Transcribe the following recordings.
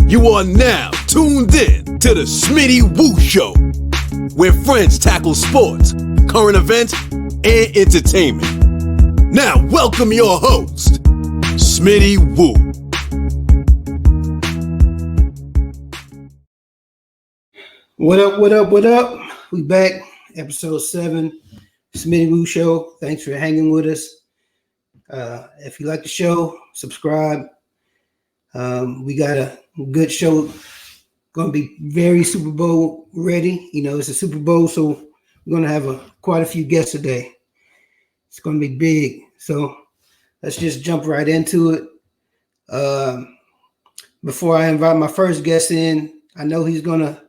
You are now tuned in to the Smitty Woo Show, where friends tackle sports, current events, and entertainment. Now, welcome your host, Smitty Woo. What up, what up, what up? We back, episode 7, Smitty Woo Show. Thanks for hanging with us. If you like the show, subscribe. We got a good show. Going to be very Super Bowl ready. You know, it's a Super Bowl, so we're going to have quite a few guests today. It's going to be big. So let's just jump right into it. Before I invite my first guest in, I know he's going to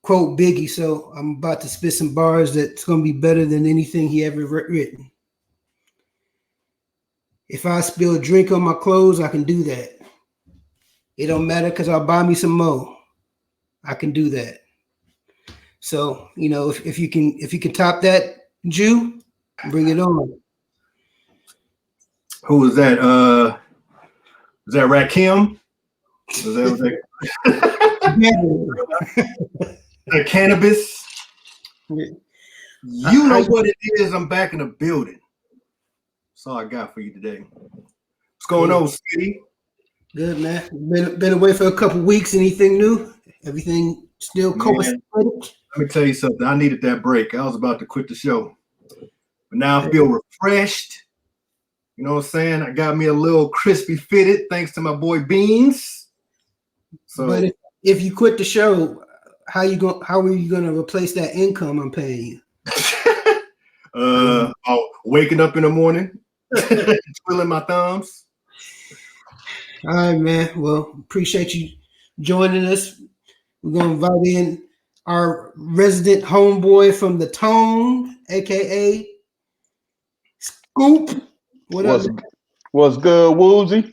quote Biggie, so I'm about to spit some bars that's going to be better than anything he ever written. If I spill drink on my clothes, I can do that. It don't matter because I'll buy me some more. I can do that. So, you know, if you can top that, Jew, bring it on. Who was that? Was that Rakim? Was that that cannabis? You know what it is. I'm back in the building. That's all I got for you today. What's going on, Stevie? Good, man. Been away for a couple weeks. Anything new? Everything still copacetic? Let me tell you something. I needed that break. I was about to quit the show. But now I feel refreshed. You know what I'm saying? I got me a little crispy fitted thanks to my boy Beans. So, but if you quit the show, how are you gonna replace that income I'm paying you? Waking up in the morning, twiddling my thumbs. All right, man. Well, appreciate you joining us. We're gonna invite in our resident homeboy from the Tone, aka Scoop. What's good, Woozy?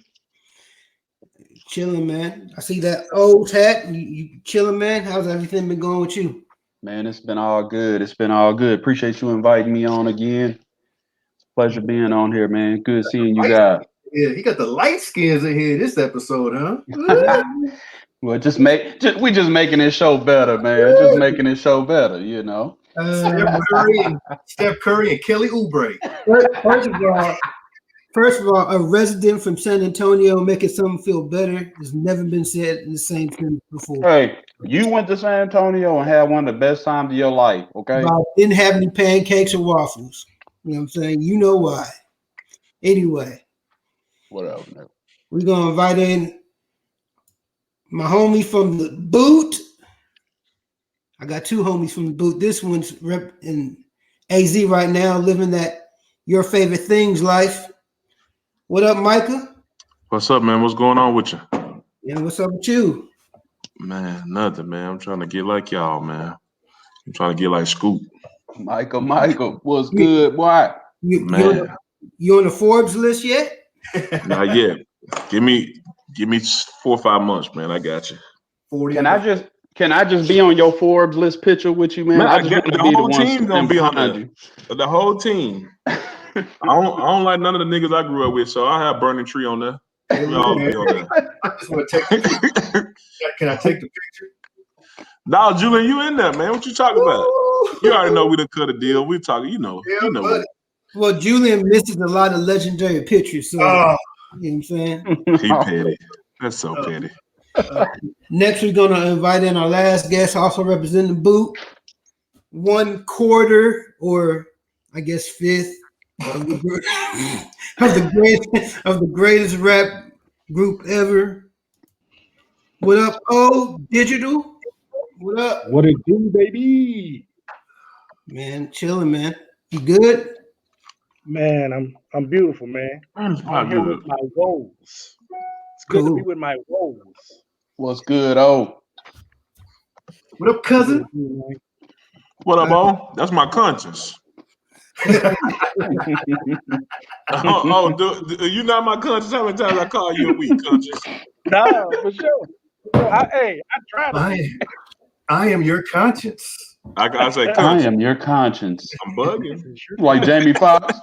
Chilling, man. I see that old hat. You chilling, man? How's everything been going with you? Man, it's been all good. Appreciate you inviting me on again. It's a pleasure being on here, man. Good seeing you guys. Yeah, he got the light skins in here this episode, huh? Well, we just making this show better, man. Just making this show better, you know. Steph Curry and Kelly Oubre. First of all, a resident from San Antonio making something feel better has never been said in the same sentence before. Hey, you went to San Antonio and had one of the best times of your life, okay? I didn't have any pancakes or waffles. You know what I'm saying? You know why. Anyway. Whatever. We're going to invite in my homie from the boot. I got two homies from the boot. This one's rep in AZ right now, living that your favorite things life. What up, Micah? What's up, man? What's going on with you? Yeah, what's up with you? Man, nothing, man. I'm trying to get like y'all, man. I'm trying to get like Scoop. Michael, what's good, boy? You on the Forbes list yet? Not yet. Give me 4 or 5 months, man. I got you. 40. Can I just be on your Forbes list picture with you, man? Man, I just want to be the whole team gonna be on there. The whole team. I don't like none of the niggas I grew up with, so I have Burning Tree on there. We all be on there. I just want to take the picture. Can I take the picture? No, Julian, you in there, man. What you talking about? You already know we done cut a deal. We talking, you know. Well, Julian misses a lot of legendary pictures, so you know what I'm saying? He petty. That's so petty. Next, we're gonna invite in our last guest, also representing the boot. 1/4, or I guess 5th of the greatest rap group ever. What up, Digital? What up? What it do, baby? Man, chilling, man. You good? Man, I'm beautiful, man. I'm here with my woes. It's good to be with my woes. What's good, What up, cousin? What up, That's my conscience. You not my conscience? How many times I call you a weak conscience? Nah, for sure. I tried. I am your conscience. I say conscience. I am your conscience. I'm bugging. Like Jamie Foxx.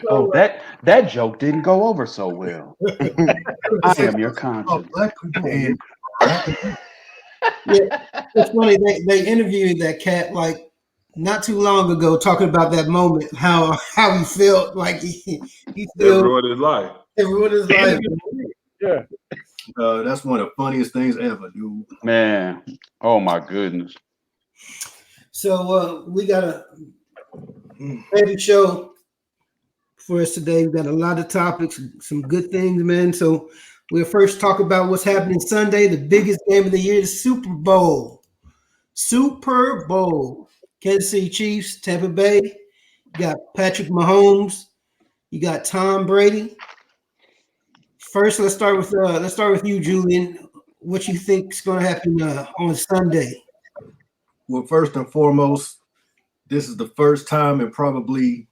Oh, that joke didn't go over so well. I am your conscience. Black people and Yeah, it's funny. They interviewed that cat like not too long ago, talking about that moment, how he felt like he That still ruined his life. everyone is like, Yeah. that's one of the funniest things ever, dude. Man, oh my goodness. So we got a heavy show for us today. We got a lot of topics, some good things, man. So we'll first talk about what's happening Sunday, the biggest game of the year, the Super Bowl. Super Bowl. Kansas City Chiefs, Tampa Bay. You got Patrick Mahomes. You got Tom Brady. First, let's start with you, Julian. What you think is going to happen on Sunday? Well, first and foremost, this is the first time in probably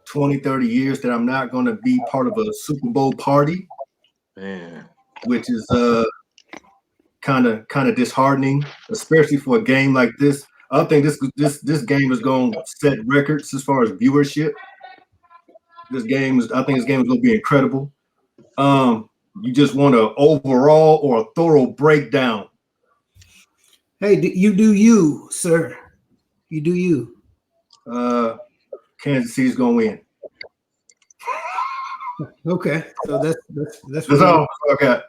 20, 30 years that I'm not going to be part of a Super Bowl party. Man. Which is kind of disheartening, especially for a game like this. I think this game is going to set records as far as viewership. I think this game is going to be incredible. You just want an overall or a thorough breakdown. Hey, you do you, sir. You do you. Kansas City's going to win. Okay, so that's all I got.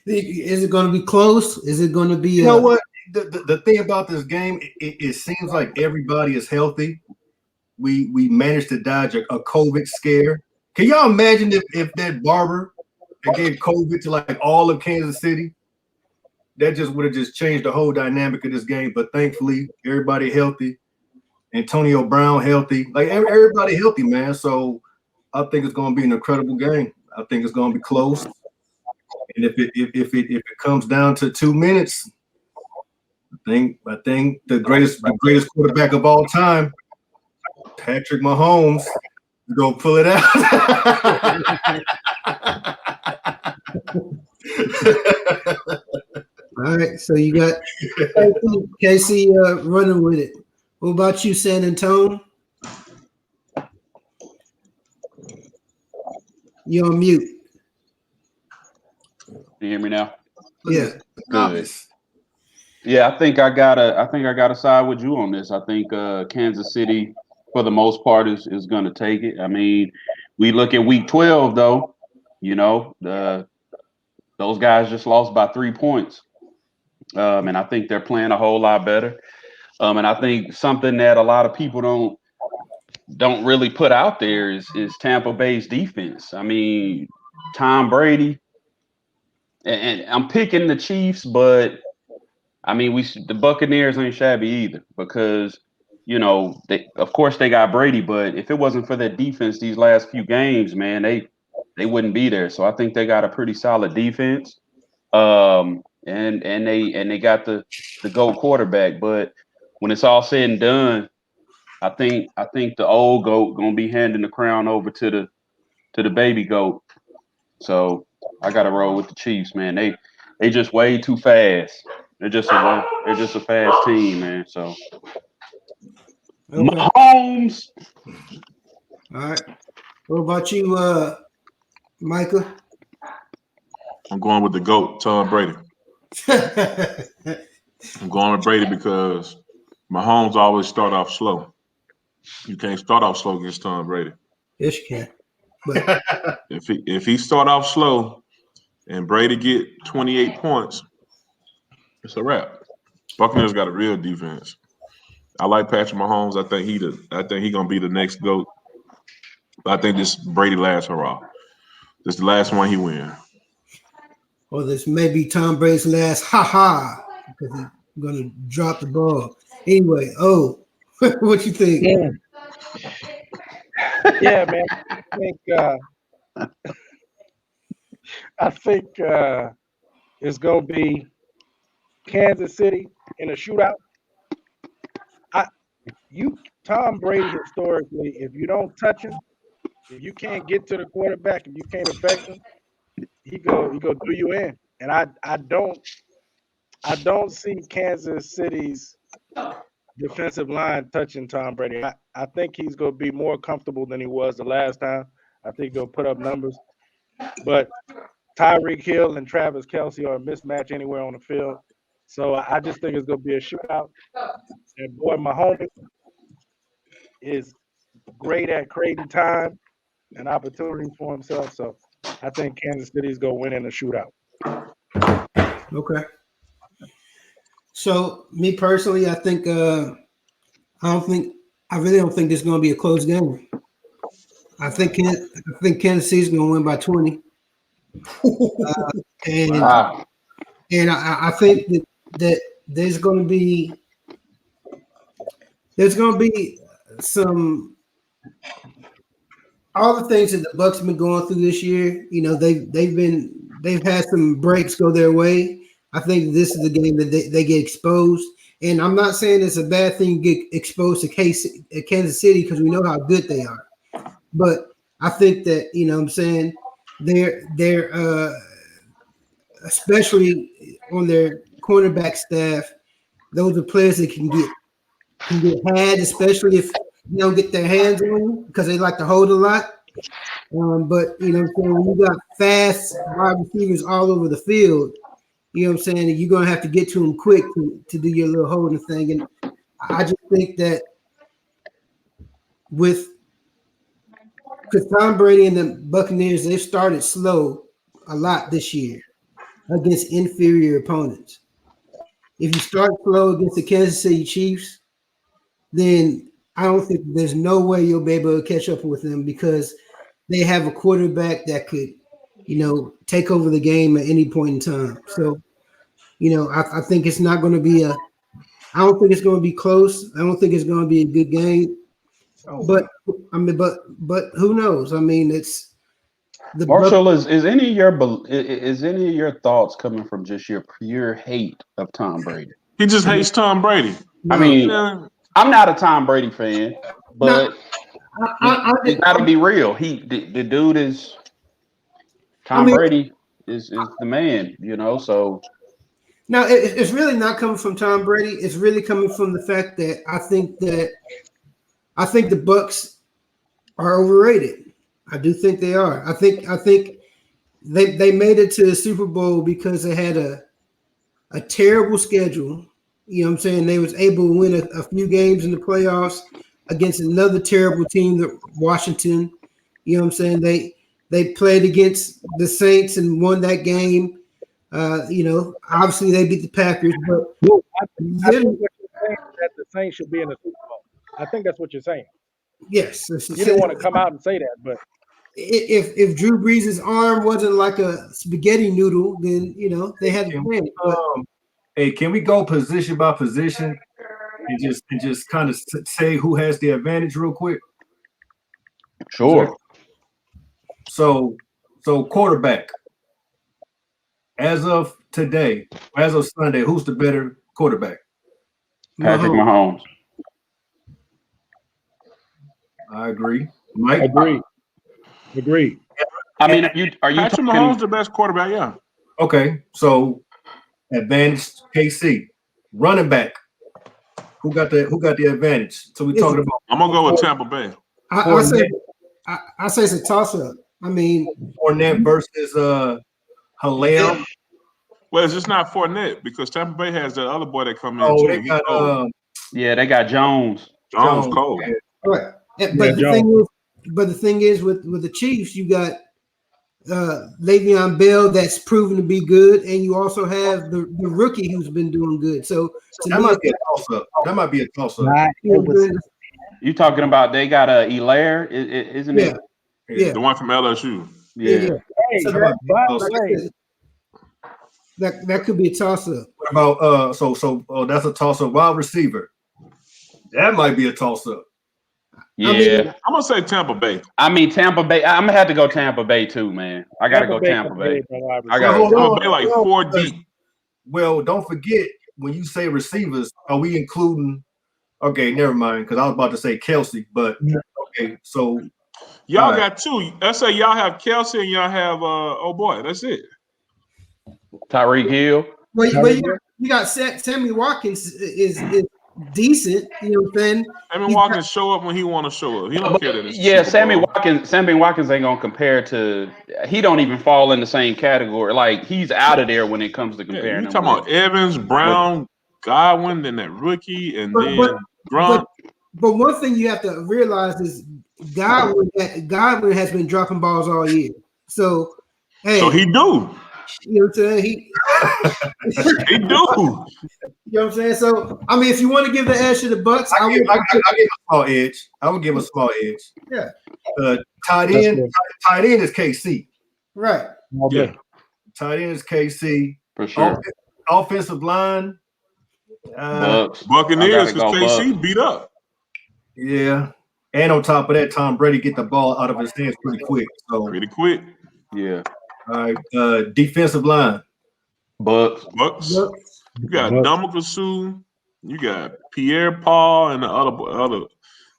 Is it going to be close? Is it going to be? You know what? The thing about this game, it seems like everybody is healthy. We managed to dodge a COVID scare. Can y'all imagine if that barber that gave COVID to like all of Kansas City? That just would have just changed the whole dynamic of this game. But thankfully, everybody healthy. Antonio Brown healthy. Like everybody healthy, man. So I think it's going to be an incredible game. I think it's going to be close. And if it comes down to 2 minutes, I think the greatest quarterback of all time, Patrick Mahomes, go pull it out. All right, so you got KC running with it. What about you, San Antonio? You're on mute. Can you hear me now? Yeah. Good. Yeah, I think I gotta side with you on this. I think Kansas City, for the most part, is going to take it. I mean, we look at Week 12 though. You know, those guys just lost by 3 points, and I think they're playing a whole lot better. And I think something that a lot of people don't really put out there is Tampa Bay's defense. I mean, Tom Brady, and I'm picking the Chiefs, but I mean, the Buccaneers ain't shabby either because, you know, of course they got Brady, but if it wasn't for their defense these last few games, man, they wouldn't be there. So I think they got a pretty solid defense, and they got the GOAT quarterback. But when it's all said and done, I think the old GOAT gonna be handing the crown over to the baby GOAT. So I got to roll with the Chiefs, man. They just way too fast. They're just a fast team, man. So Okay. Mahomes. All right. What about you, Micah? I'm going with the GOAT, Tom Brady. I'm going with Brady because Mahomes always start off slow. You can't start off slow against Tom Brady. Yes, you can. But if he start off slow and Brady get 28 points, it's a wrap. Buccaneers got a real defense. I like Patrick Mahomes. I think he gonna be the next GOAT. I think this Brady last hurrah. This is the last one he win. Well, this may be Tom Brady's last ha because he's gonna drop the ball. Anyway, what you think? Yeah, man. I think it's gonna be Kansas City in a shootout. Tom Brady historically, if you don't touch him, if you can't get to the quarterback, if you can't affect him, he go do you in. And I don't see Kansas City's defensive line touching Tom Brady. I think he's going to be more comfortable than he was the last time. I think he'll put up numbers. But Tyreek Hill and Travis Kelce are a mismatch anywhere on the field. So I just think it's going to be a shootout. And boy, Mahomes is great at creating time and opportunities for himself. So I think Kansas City's going to win in a shootout. Okay. So me personally, I think I really don't think this is going to be a close game. I think Kansas City's going to win by 20. And I think that there's going to be some all the things that the Bucs have been going through this year. You know, they've had some breaks go their way. I think this is the game that they get exposed. And I'm not saying it's a bad thing to get exposed to Kansas City because we know how good they are. But I think that, you know what I'm saying, they're especially on their cornerback staff, those are players that can get had, especially if they don't get their hands on you because they like to hold a lot. But, you know what I'm saying, when you got fast wide receivers all over the field, you know what I'm saying, you're going to have to get to them quick to do your little holding thing. And I just think that because Tom Brady and the Buccaneers, they've started slow a lot this year against inferior opponents. If you start slow against the Kansas City Chiefs, then I don't think there's no way you'll be able to catch up with them because they have a quarterback that could, you know, take over the game at any point in time. So, you know, I think it's not going to be I don't think it's going to be close. I don't think it's going to be a good game. But I mean, but who knows? I mean, it's the Marshall. Is any of your thoughts coming from just your pure hate of Tom Brady? He just hates Tom Brady. I mean, I'm not a Tom Brady fan, but you got to be real. The dude is Tom Brady is the man, you know. So now it's really not coming from Tom Brady. It's really coming from the fact that I think the Bucs are overrated. I do think they are. I think they made it to the Super Bowl because they had a terrible schedule. You know what I'm saying? They was able to win a few games in the playoffs against another terrible team, Washington. You know what I'm saying? They played against the Saints and won that game. You know, obviously they beat the Packers, but I think what you're saying is that the Saints should be in the Super Bowl. I think that's what you're saying. Yes. You didn't want to come out and say that, but if Drew Brees' arm wasn't like a spaghetti noodle, then, you know, they had to win. Hey, can we go position by position and just kind of say who has the advantage real quick? Sure. So quarterback. As of today, as of Sunday, who's the better quarterback? Patrick Mahomes. I agree. Mike? Agree. I mean, are you Patrick Mahomes the best quarterback? Yeah. Okay, so advantage KC. Running back. Who got the advantage? So we're talking about. I'm gonna go with Tampa Bay. I say it's a toss-up. I mean, Fournette versus Halal. Well, it's just not Fournette because Tampa Bay has that other boy that come in. Oh, too. they got they got Jones. Jones Cole. all right. But the thing is, with the Chiefs, you got Le'Veon Bell that's proven to be good, and you also have the rookie who's been doing good. So that might be a toss-up. That might be a toss-up. You talking about they got a Hilaire, isn't it? Yeah, The one from LSU. Yeah. Hey, So that could be a toss-up. What about that's a toss-up. Wide receiver. That might be a toss-up. Yeah. I'm gonna say Tampa Bay. I mean, Tampa Bay. I'm gonna have to go Tampa Bay too, man. I gotta go Tampa Bay. Tampa Bay like 4 deep. Well, don't forget when you say receivers, are we including? Okay, never mind, because I was about to say Kelsey, but okay, so y'all got two. Let's say y'all have Kelsey and y'all have that's it. Tyreek Hill. Well, you got Sammy Watkins is decent. You know what I'm saying? Sammy Watkins show up when he want to show up. He don't care that it's yeah, Super Bowl. Sammy Watkins ain't gonna compare to. He don't even fall in the same category. Like he's out of there when it comes to Yeah, comparing you him. talking about Evans, Brown, Godwin, then that rookie, and then Grunt. But one thing you have to realize is Godwin has been dropping balls all year. So, hey, So he do. You know what I'm saying? He do. You know what I'm saying? So, I mean, if you want to give the edge to the Bucks, I give a small edge. I would give a small edge. Yeah. Tight end is KC. Right. Yeah. Tight end is KC. For sure. Offensive line. Buccaneers, because KC beat up. Yeah. And on top of that, Tom Brady get the ball out of his hands pretty quick. So pretty quick. Yeah. All right. Defensive line. Bucks. You got Ndamukong, you got Pierre Paul, and the other,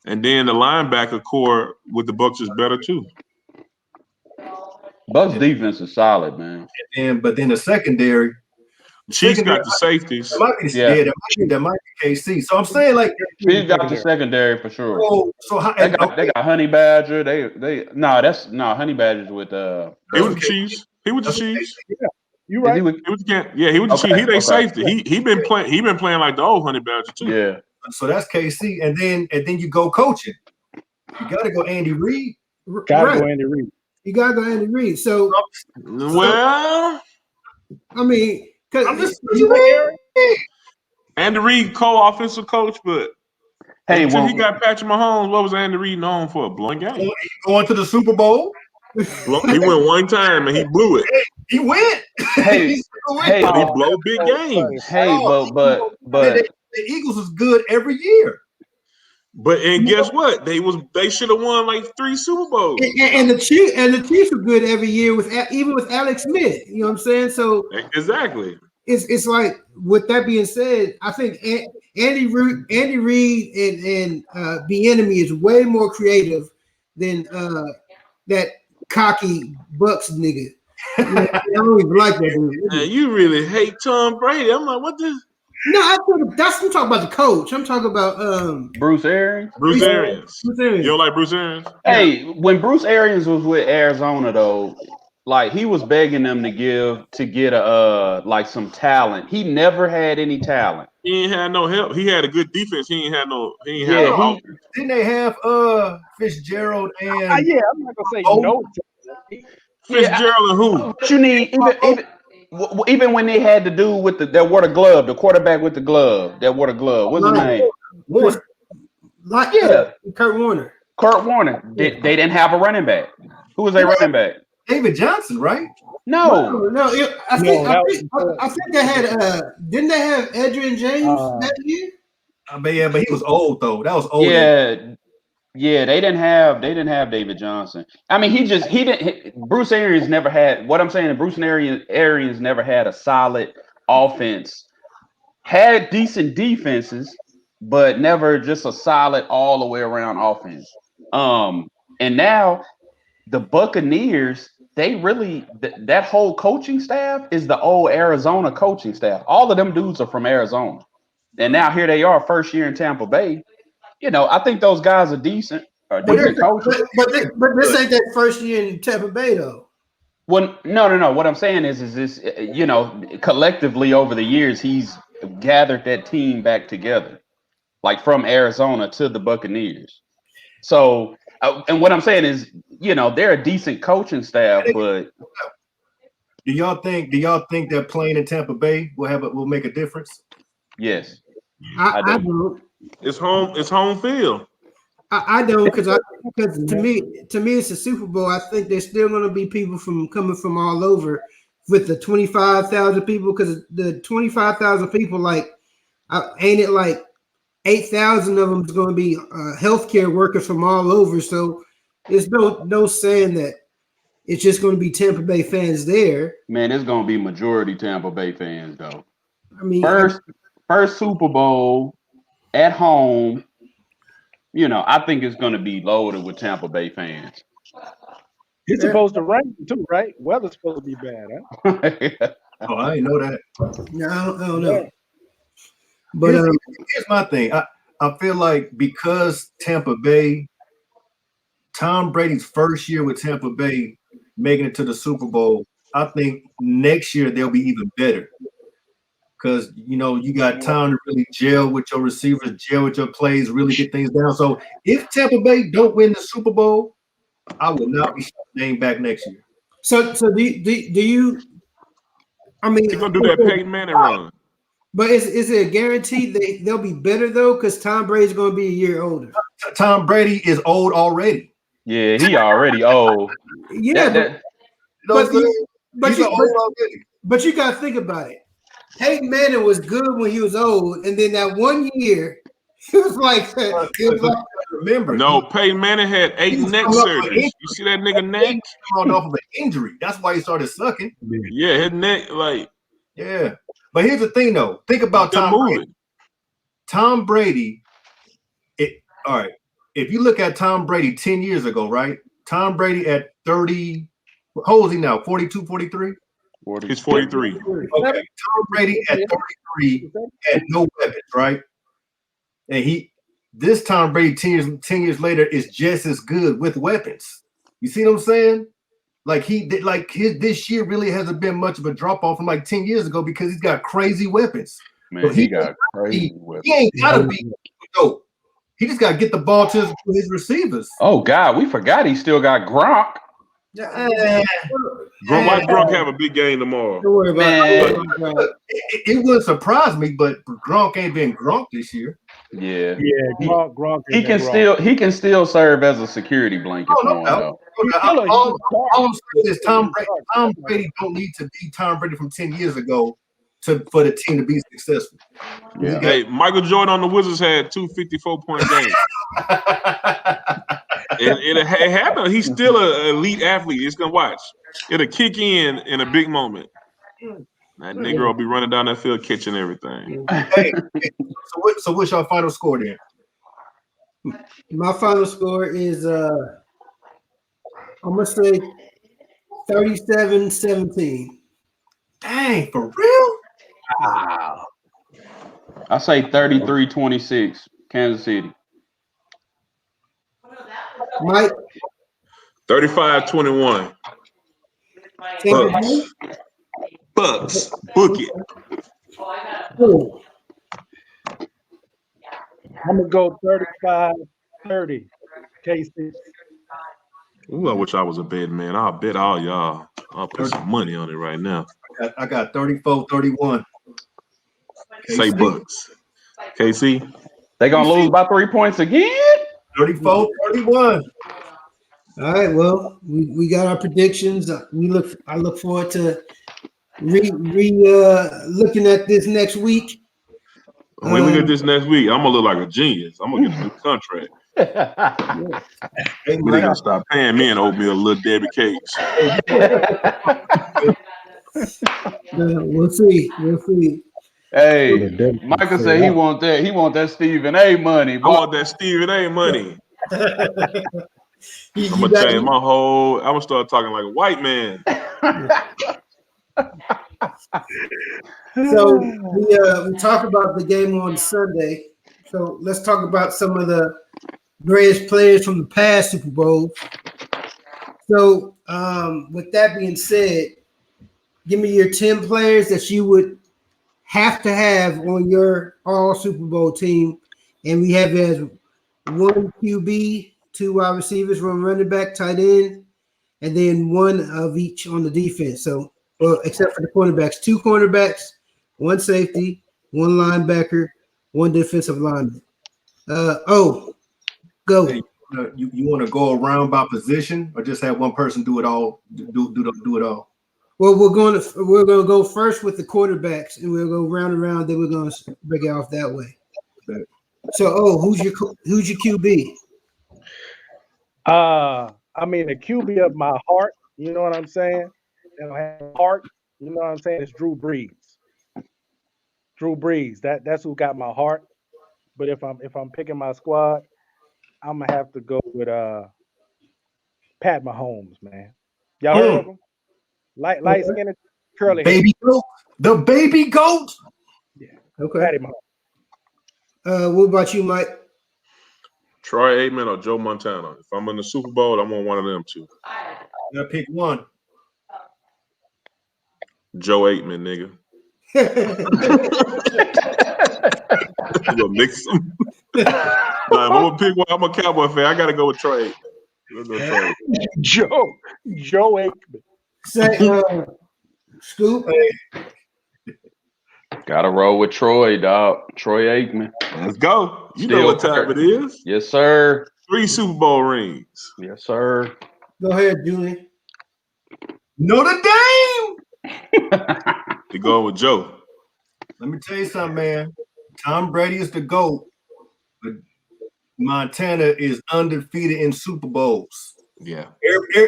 and then the linebacker core with the Bucks is better too. Bucks defense is solid, man. But then the secondary. Chiefs got the safeties. That might be KC. So I'm saying like Chiefs got the secondary for sure. They got Honey Badger. Honey Badger's with He was the Chiefs. He was the Chiefs. Yeah, you right. He was the Chiefs. He they safety. He been playing like the old Honey Badger too. Yeah. So that's KC, and then you go coaching. You got to go Andy Reid. You got to go Andy Reid. So well, I mean. I'm just Andy Reid, co-offensive coach, but he got Patrick Mahomes. What was Andy Reid known for? Blowing game. Going to the Super Bowl. He went one time and he blew it. He went. He blow big games. But the Eagles is good every year. And guess what? They should have won like 3 Super Bowls. And the Chiefs were good every year even with Alex Smith. You know what I'm saying? So exactly. It's like, with that being said, I think Andy Reid and Bieniemy is way more creative than that cocky Bucks nigga. I don't even like that dude. Man, you really hate Tom Brady. I'm like, what the? No, I'm talking about the coach. I'm talking about Bruce Arians. Bruce Arians. You don't like Bruce Arians? Hey, when Bruce Arians was with Arizona though, like he was begging them to get like some talent. He never had any talent. He ain't had no help. He had a good defense. Didn't they have Fitzgerald and I'm not gonna say no. Fitzgerald and who? What you need even when they had to do with that wore the glove, the quarterback with the glove, that wore the glove. What's his name? Kurt Warner. Kurt Warner. They didn't have a running back. Who was their running back? David Johnson, right? No. I think they had. Didn't they have Adrian James that year? But he was old though. That was old. Yeah, they didn't have David Johnson. I mean, he didn't. Bruce Arians never had. What I'm saying, Bruce Arians never had a solid offense. Had decent defenses, but never just a solid all the way around offense. And now the Buccaneers, they really that whole coaching staff is the old Arizona coaching staff. All of them dudes are from Arizona, and now here they are, first year in Tampa Bay. You know, I think those guys are decent coaches. But this ain't that first year in Tampa Bay, though. Well, no. What I'm saying is this, you know, collectively over the years, he's gathered that team back together, like from Arizona to the Buccaneers. So, and what I'm saying is, you know, they're a decent coaching staff, but do y'all think that playing in Tampa Bay will make a difference? Yes, I do. It's home field. I don't, because to me it's a Super Bowl. I think there's still going to be people coming from all over with the 25,000 people, because the 25,000 people, like, ain't it like 8,000 of them is going to be healthcare workers from all over. So there's no saying that it's just going to be Tampa Bay fans there. Man, it's going to be majority Tampa Bay fans though. I mean, first Super Bowl at home, you know, I think it's going to be loaded with Tampa Bay fans. It's supposed to rain too, right? Weather's supposed to be bad, huh? Oh, I didn't know that. No, I don't know. But here's my thing. I feel like because Tampa Bay, Tom Brady's first year with Tampa Bay making it to the Super Bowl, I think next year they'll be even better. Because you got time to really gel with your receivers, gel with your plays, really get things down. So if Tampa Bay don't win the Super Bowl, I will not be name back next year. So do you? I mean, They're gonna do that Peyton Manning run. But is it a guarantee they'll be better though? Because Tom Brady's going to be a year older. Tom Brady is old already. Yeah, he already old. Yeah, but you got to think about it. Peyton Manning was good when he was old, and then that 1 year, he was like, remember? No, Peyton Manning had 8 neck surgeries. You see that nigga neck? Coming off of an injury. That's why he started sucking. Yeah, his neck, yeah. But here's the thing, though. Think about Tom Brady. Tom Brady. All right. If you look at Tom Brady 10 years ago, right? Tom Brady at 30. How old is he now? 42, 43? He's 43. Okay. Tom Brady at 33 had no weapons, right? And this Tom Brady 10 years later is just as good with weapons. You see what I'm saying? Like this year really hasn't been much of a drop off from like 10 years ago because he's got crazy weapons. Man, so he got crazy weapons. He ain't gotta be dope. He just gotta get the ball to his receivers. Oh God, we forgot he still got Gronk. Watch Gronk have a big game tomorrow. Don't worry about it. It wouldn't surprise me, but Gronk ain't been Gronk this year. Yeah, Gronk. He can still serve as a security blanket. All I'm saying is Tom Brady don't need to be Tom Brady from 10 years ago for the team to be successful. Yeah. Hey, Michael Jordan on the Wizards had 2 54-point games. It happened. He's still an elite athlete. It's gonna watch. It'll kick in a big moment. That nigga will be running down that field catching everything. Hey, so what's your final score then? My final score is I'm gonna say 37-17. Dang, for real? Wow. I say 33-26, Kansas City. Mike? 35-21. Bucks. Book it. I'm going to go 35-30. KC. Ooh, I wish I was a betting man. I'll bet all y'all. I'll put some money on it right now. I got 34-31. Say Bucks. KC? They going to lose by 3 points again? 34-31. All right, well, we got our predictions. I look forward to looking at this next week. When we look at this next week, I'm gonna look like a genius. I'm gonna get a new contract. Hey, They gotta stop paying me and oatmeal Little Debbie cakes. We'll see. Hey, Michael said he want that Stephen A money. I want that Stephen A money. I'm gonna change my whole. I'm gonna start talking like a white man. So we talked about the game on Sunday. So let's talk about some of the greatest players from the past Super Bowl. So with that being said, give me your 10 players that you would have to have on your all Super Bowl team, and we have it as 1 QB, 2 wide receivers, 1 running back, tight end, and then 1 of each on the defense. So, well, except for the cornerbacks, 2 cornerbacks, 1 safety, 1 linebacker, 1 defensive lineman. Go. Hey, you want to go around by position, or just have one person do it all? Do it all. Well, we're going to go first with the quarterbacks, and we'll go round and round. Then we're going to break it off that way. Okay. So, who's your QB? I mean, the QB of my heart. You know what I'm saying? And I have heart. You know what I'm saying? It's Drew Brees. Drew Brees. That's who got my heart. But if I'm picking my squad, I'm gonna have to go with Pat Mahomes, man. Y'all heard of him? Light skinned, curly baby goat. The baby goat. Yeah. Okay. Patty Mahomes. What about you, Mike? Troy Aikman or Joe Montana. If I'm in the Super Bowl, I want one of them two. I gotta pick one. Joe Aikman, nigga. I'm gonna mix them. Nah, I'm gonna pick one. I'm a Cowboy fan. I gotta go with Troy Aikman. Let's go Troy Aikman. Joe Aikman. Say, Scoop. Gotta roll with Troy, dog. Troy Aikman. Let's go. You Still know what time it is. Yes, sir. 3 Super Bowl rings. Yes, sir. Go ahead, Julian. Notre Dame. You going with Joe? Let me tell you something, man. Tom Brady is the GOAT, but Montana is undefeated in Super Bowls. Yeah.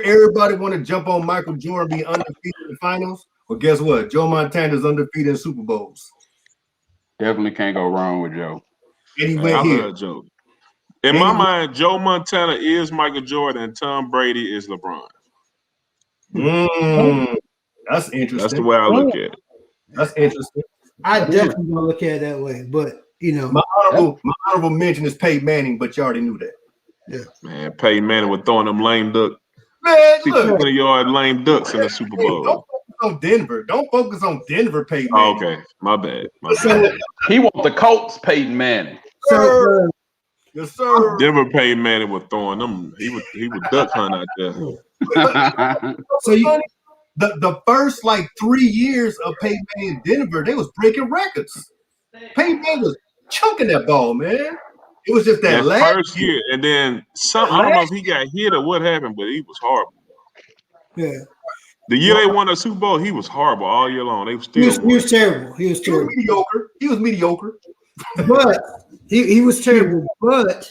Everybody want to jump on Michael Jordan be undefeated in the finals. Well, guess what? Joe Montana is undefeated in Super Bowls. Definitely can't go wrong with Joe. And he I went here. love Joe. In my mind, Joe Montana is Michael Jordan and Tom Brady is LeBron. That's interesting. That's the way I look at it. That's interesting. I definitely don't look at it that way, but you know, My honorable mention is Peyton Manning, but you already knew that. yeah. Man, Peyton Manning was throwing them lame duck, Man, look. 20-yard lame ducks in the Super Hey, Bowl. don't focus on Denver. Don't focus on Denver, Peyton Oh, Manning. okay, my bad. He want the Colts, Peyton Manning. So Yes, sir. Denver Peyton Manning was throwing them. He was duck hunt out there. so you, The first like 3 years of Peyton Manning in Denver, they was breaking records. Peyton Manning was chunking that ball, man. It was just that last first year, and then some. I don't know if he got hit or what happened, but he was horrible. yeah, The year they won the Super Bowl, he was horrible all year long. They were still. he was terrible. He was He was terrible. mediocre. He was mediocre. But he was terrible. But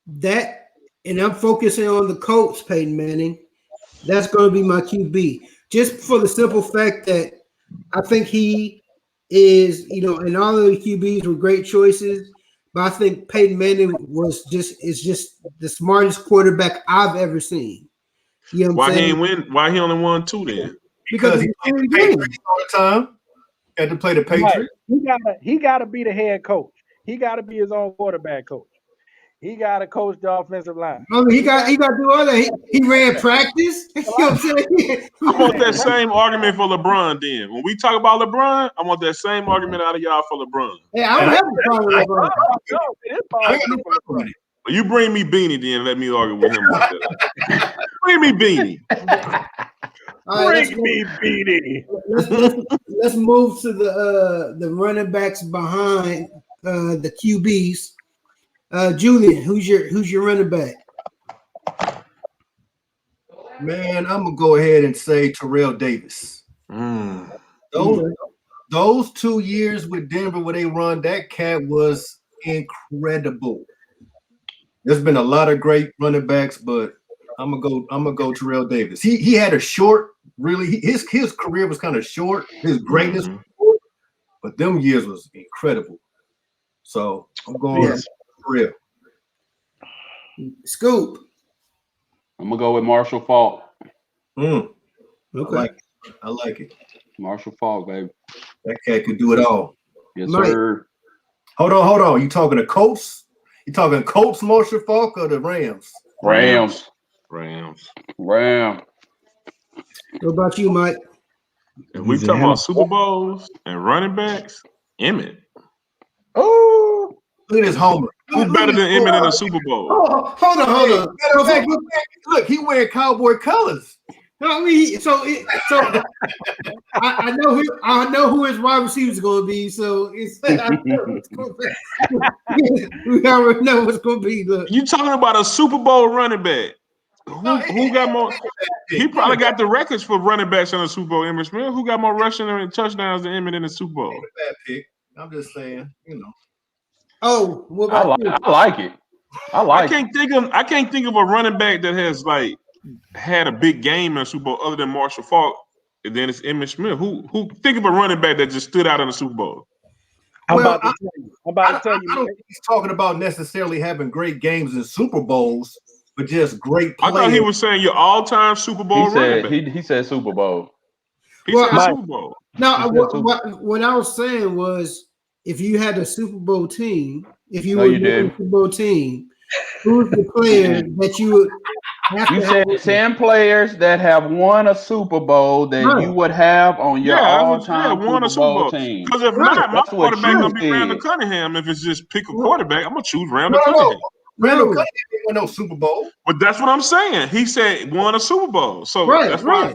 that, and I'm focusing on the Colts, Peyton Manning. That's going to be my QB, just for the simple fact that I think he is, you know, and all of the QBs were great choices. But I think Peyton Manning is just the smartest quarterback I've ever seen. You know what I'm Why he saying? ain't win? Why he only won 2 then? Because he played the Patriots all the time. Had to play the Patriots. He gotta be the head coach. He gotta be his own quarterback coach. He gotta coach the offensive line. I mean, he got to do all that. He ran practice. You know what I'm saying? I want that same argument for LeBron. Then when we talk about LeBron, I want that same argument out of y'all for LeBron. Hey, I don't have a problem with LeBron. I ain't got no problem with it. Well, you bring me Beanie, then let me argue with him about that. Bring me Beanie. All right, Bring me Beanie. let's move to the running backs behind the QBs. Julian, who's your running back? Man, I'm gonna go ahead and say Terrell Davis. Those 2 years with Denver where they run, that cat was incredible. There's been a lot of great running backs, but I'm gonna go Terrell Davis. He had a short, really. His career was kind of short. His greatness was short, but them years was incredible. So I'm going Terrell. Scoop. I'm gonna go with Marshall Faulk. Okay. I like it. Marshall Faulk, baby. That cat could do it all. Yes, Mike. sir. Hold on. You talking to Colts? You talking Colts, Marshall Faulk, or the Rams? Rams. What about you, Mike? If we talking about Super Bowls and running backs, Emmett. Oh, Look at this homer. Who's better than Emmett in a Super Bowl? oh, hold on. Matter of fact, look, he wearing cowboy colors. No, I mean, I know who his wide receiver is going to be. So we already know what's going to be. Look, You talking about a Super Bowl running back? Who got more? He probably got the records for running backs in the Super Bowl. Emmitt Smith. Who got more rushing and touchdowns than Emmett in the Super Bowl? Bad pick. I'm just saying, you know. oh, what about you? I like it. I can't think of a running back that has like had a big game in the Super Bowl other than Marshall Faulk. And then it's Emmitt Smith. Who think of a running back that just stood out in the Super Bowl? I'm about I to tell you. don't think he's talking about necessarily having great games in Super Bowls, but just great I players. thought he was saying your all-time Super Bowl running back. He said Super Bowl. He Well, said Super Bowl. No, what I was saying was if you had a Super Bowl team, if you No, were you a didn't. Super Bowl team, who's the player that you would have You to said have? 10 players that have won a Super Bowl that you Right. would have on your all-time won a Super Bowl team. Because if Right. not, my That's what quarterback you gonna be Randall said. Cunningham. If it's just pick a quarterback, I'm gonna choose Randall No, Cunningham. Randall No. Cunningham didn't win no Super Bowl. But that's what I'm saying. He said won a Super Bowl, so Right, that's right.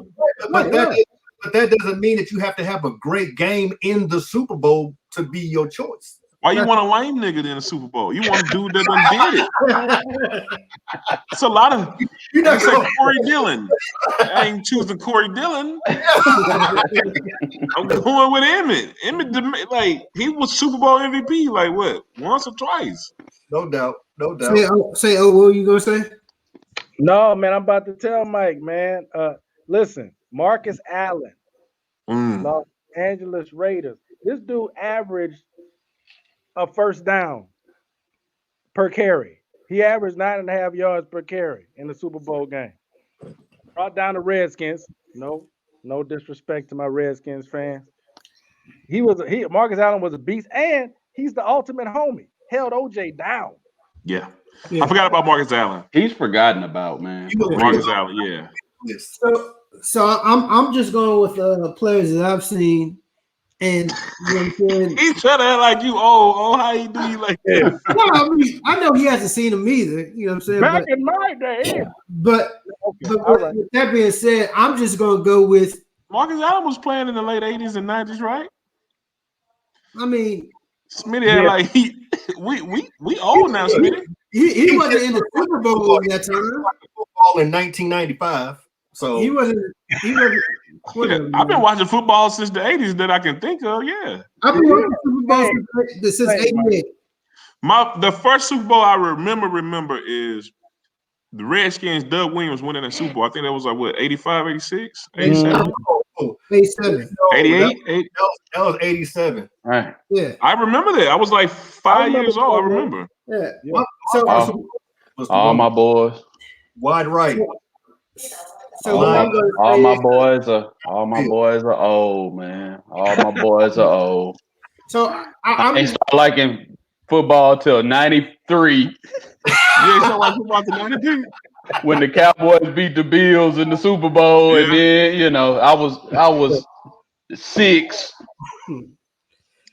why. But that doesn't mean that you have to have a great game in the Super Bowl to be your choice. Why you want a lame nigga in the Super Bowl? You want a dude that done did it. It's a lot of. You're Like not say going Corey Dillon. I ain't choosing Corey Dillon. I'm going with Emmett. Emmett, like he was Super Bowl MVP, like what, once or twice? no doubt, no doubt. Say, what were you gonna say? No, man, I'm about to tell Mike, man. Listen, Marcus Allen, Los Angeles Raiders. This dude averaged a first down per carry. He averaged 9.5 yards per carry in the Super Bowl game. Brought down the Redskins. No disrespect to my Redskins fans. Marcus Allen was a beast, and he's the ultimate homie. Held OJ down. Yeah. I forgot about Marcus Allen. He's forgotten about, man. Marcus Allen, yeah. So I'm just going with players that I've seen, and you know what I'm saying? He's trying to act like you. Oh, how he do you like that? No, I mean, I know he hasn't seen them either. You know what I'm saying? Back in my day. But all right. with that being said, I'm just going to go with. Marcus Allen was playing in the late 80s and 90s, right? I mean, Smitty had like we old now, Smitty. He wasn't in the Super Bowl at that time. Football in 1995. So He wasn't. Whatever, I've been watching football since the 80s that I can think of. Yeah. I've been watching Super Bowl since '88. The first Super Bowl I remember is the Redskins, Doug Williams winning that Super Bowl. I think that was like what, 85, 86, 87? 87. 88? That was 87. Right. Yeah. I remember that. I was like 5 years old. I remember. Yeah. Was the All one my boys. wide right. So All my boys are old, man. All my boys are old. So I ain't start liking football till 93. You ain't talking about football till 93? When the Cowboys beat the Bills in the Super Bowl, and then I was 6.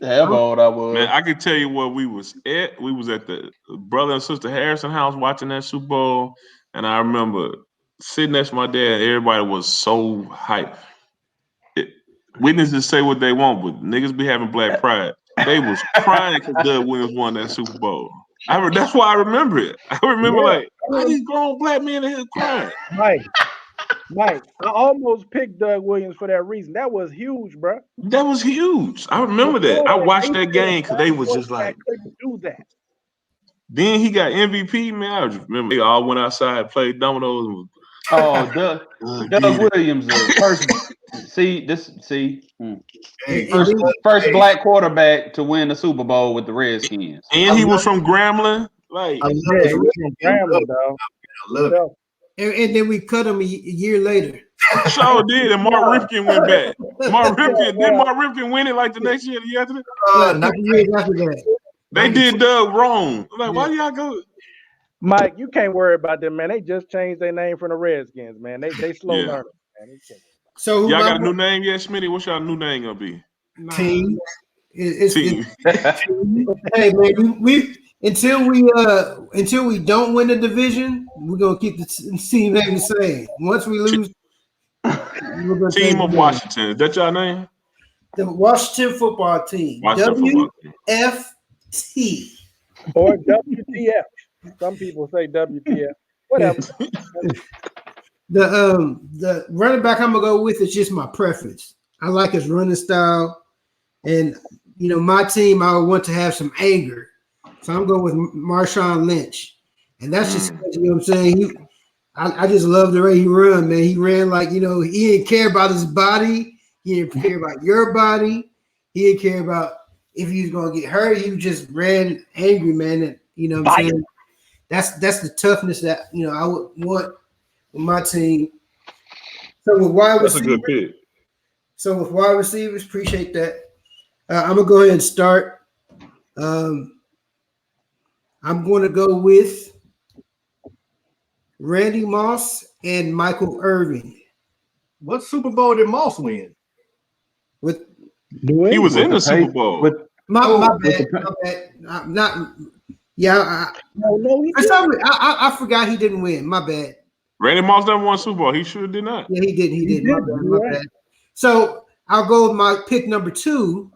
How old I was. Man, I can tell you where we was at. We was at the brother and sister Harrison house watching that Super Bowl, and I remember sitting next to my dad. Everybody was so hyped. Witnesses say what they want, but niggas be having black pride. They was crying because Doug Williams won that Super Bowl. That's why I remember it. I remember like, why these grown black men in here crying? Mike, I almost picked Doug Williams for that reason. That was huge, bro. That was huge. I remember that. I watched that game because they was just like, couldn't do that. Then he got MVP, man. I just remember they all went outside, played dominoes. Oh, Doug Williams, first black quarterback to win the Super Bowl with the Redskins, and he was from Grambling. Like, I love it. and then we cut him a year later. Sure did, and Mark Rifkin went back. Mark Rifkin win it like the next year, the year after that? Years after that. They did Doug wrong. Like, why do y'all go? Mike, you can't worry about them, man. They just changed their name from the Redskins, man. They slow learners, man. So y'all got a new name yet, Smitty? What's y'all new name gonna be? Team. Team. Hey man, we until we don't win the division, we're gonna keep the team name the same. Once we lose, Team of Washington. Is that y'all name? The Washington Football Team. WFT or WTF. Some people say WTF. Whatever. The running back I'm gonna go with is just my preference. I like his running style, and my team I would want to have some anger, so I'm going with Marshawn Lynch, and that's just what I'm saying. I just love the way he run, man. He ran like he didn't care about his body, he didn't care about your body, he didn't care about if he was gonna get hurt. He just ran angry, man, and what I'm saying. That's the toughness that I would want with my team. So with wide receivers, that's a good pick. So with wide receivers, appreciate that. I'm gonna go ahead and start. I'm going to go with Randy Moss and Michael Irvin. What Super Bowl did Moss win? With He was in the the Super tape- Bowl. with- my with bad, the- my bad. I'm not. Yeah, No, he for some reason, I forgot he didn't win. My bad. Randy Moss never won Super Bowl. He sure did not. Yeah, he did. He did. did, My bad. you're My right. bad. So I'll go with my pick number 2,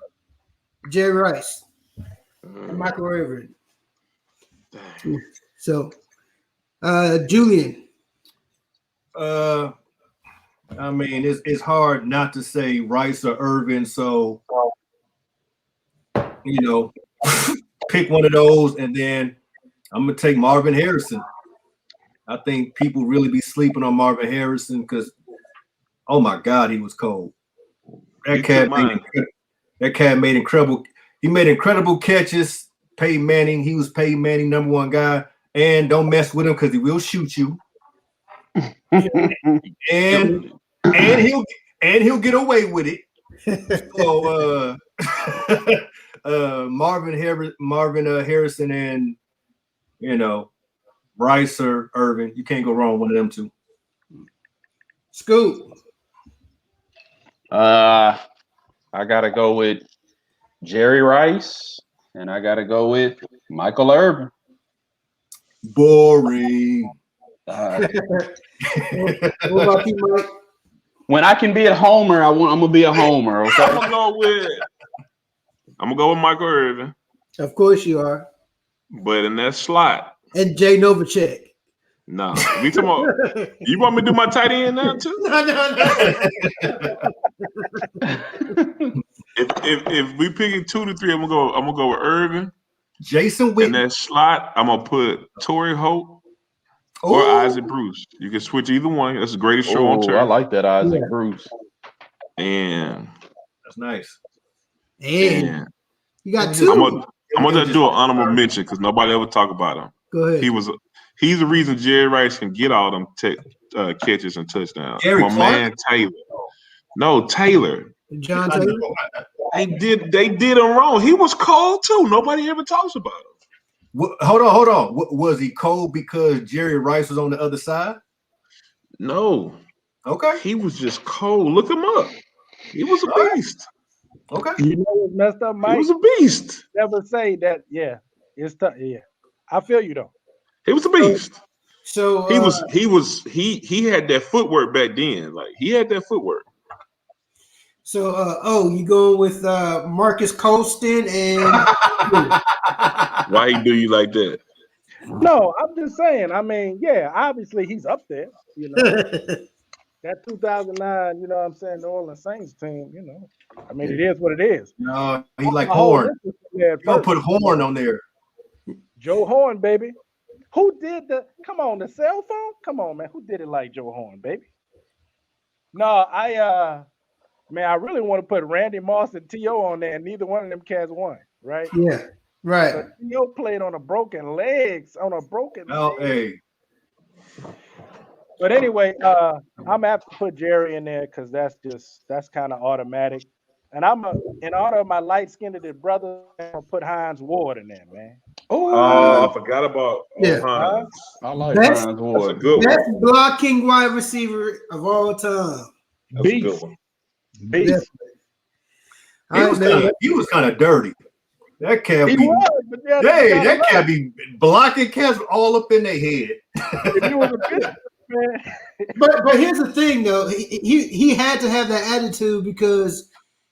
Jerry Rice and Michael Irvin. So, Julian. I mean, it's hard not to say Rice or Irvin. So, pick one of those, and then I'm gonna take Marvin Harrison. I think people really be sleeping on Marvin Harrison because, oh my God, he was cold. That cat made incredible. He made incredible catches. Peyton Manning, he was Peyton Manning #1 guy. And don't mess with him because he will shoot you. and he'll get away with it. So Marvin Harrison and Rice or Irvin, you can't go wrong with one of them two. Scoop. I gotta go with Jerry Rice, and I gotta go with Michael Irvin. Boring. What about you, Mike? When I can be a homer, I'm gonna be a homer. Okay. I'm gonna go with Michael Irvin, Of course you are. but in that slot, And Jay Novacek. no. We talking about, you want me to do my tight end now too? No. If we picking 2 to 3, I'm gonna go with Irvin. Jason In Witten. that slot, I'm gonna put Torrey Hope or Isaac Bruce. You can switch either one. That's the greatest show on turf. I like that Isaac Bruce. And That's nice. And you got 2. I'm gonna just do an honorable mention because nobody ever talk about him. Go ahead. He's the reason Jerry Rice can get all them catches and touchdowns. Gary My Clark? man Taylor. No, Taylor. John Taylor. They did him wrong. He was cold too. Nobody ever talks about him. Hold on. Was he cold because Jerry Rice was on the other side? No. Okay. He was just cold. Look him up. He was a beast. Okay. You know what's messed up, He Mike? was a beast. Never say that. Yeah, it's tough. Yeah, I feel you though. He was a beast. So He had that footwork back then. Like he had that footwork. So you going with Marcus Colston and Why he do you like that? No, I'm just saying. I mean, yeah, obviously he's up there. You know, that 2009. You know what I'm saying? New Orleans Saints team. You know, I mean, it is what it is. No, he like Oh, Horn. this was there You gonna first. put Horn on there. Joe Horn, baby. Who did the? Come on, the cell phone. Come on, man. Who did it like Joe Horn, baby? No, man, I really want to put Randy Moss and T.O. on there, and neither one of them cats won, right? yeah, right. But T.O. played on a broken legs, Oh, hey. But anyway, I'm gonna have to put Jerry in there because that's kind of automatic. And in honor of my light-skinned brother, I'm gonna put Hines Ward in there, man. Oh, I forgot about Yeah. Hines. I like Best- Hines That's a Ward. good one. Best blocking wide receiver of all time. That's a good one. Beast. All right, man. He was kind of dirty. That cat He be, was, but yeah, hey, that's that not cat be blocking cats all up in their head. if he was a bitch, man. But here's the thing though, he had to have that attitude because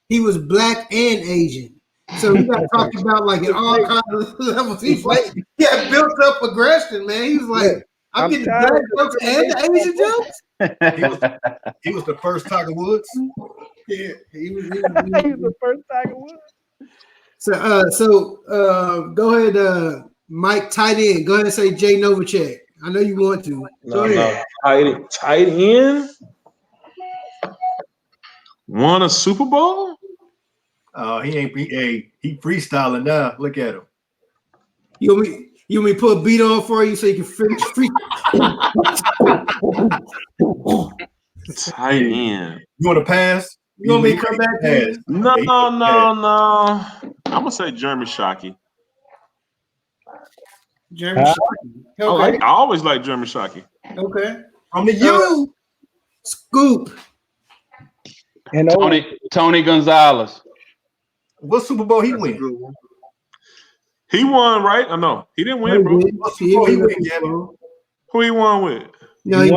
he was black and Asian. So you got to talk about like at all kinds of levels. He had built up aggression, man. He was like, I'm getting tired black of jokes and the Asian jokes. He was the first Tiger Woods. Yeah, he was. He was the first Tiger Woods. So go ahead, Mike, tight end. Go ahead and say Jay Novacek. I know you want to. Go ahead. Tight end. Won a Super Bowl? Oh, he freestyling now. Look at him. You want me to put a beat on for you so you can finish free? Tight end. You want to pass? You want me to come back to you? No. I'm gonna say Jeremy Shockey. Jeremy Shockey. Okay. I always like Jeremy Shockey. Okay. From the U. Scoop. And Tony Gonzalez. What Super Bowl he That's a win? good one. He won, right? Or no? He didn't win, bro. What Super Bowl he win, Gabby? Who he won with? No, he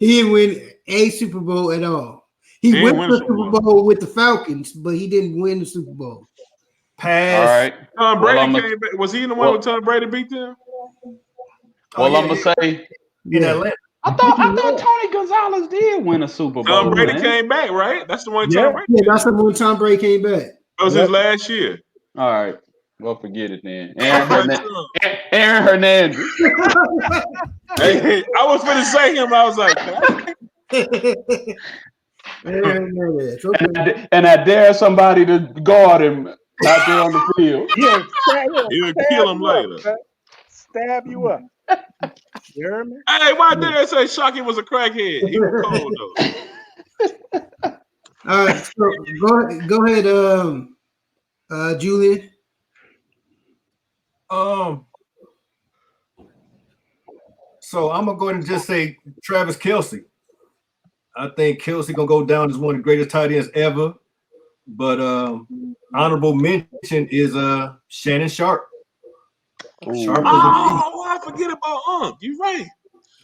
didn't win a Super Bowl at all. He went to the Super Bowl with the Falcons, but he didn't win the Super Bowl. Pass. All right. Tom Brady came back. Was he in the one with Tom Brady beat them? Well, I'm gonna say in Atlanta. I thought Tony Gonzalez did win a Super Bowl. Tom Brady came back, right? That's the one. Yeah, that's the one Tom Brady came back. That was his last year. All right. Well, forget it then. Aaron Hernandez. Hey, I was going to say him. I was like, and I dare somebody to guard him out there on the field. He'll kill him later. Stab you up. Jeremy? Hey, why did I say Shockey was a crackhead? He was cold though. All right, so go ahead, Julian. So I'm gonna go ahead and just say Travis Kelce. I think Kelce gonna go down as one of the greatest tight ends ever. But honorable mention is Shannon Sharp. Sharp I forget about You're right.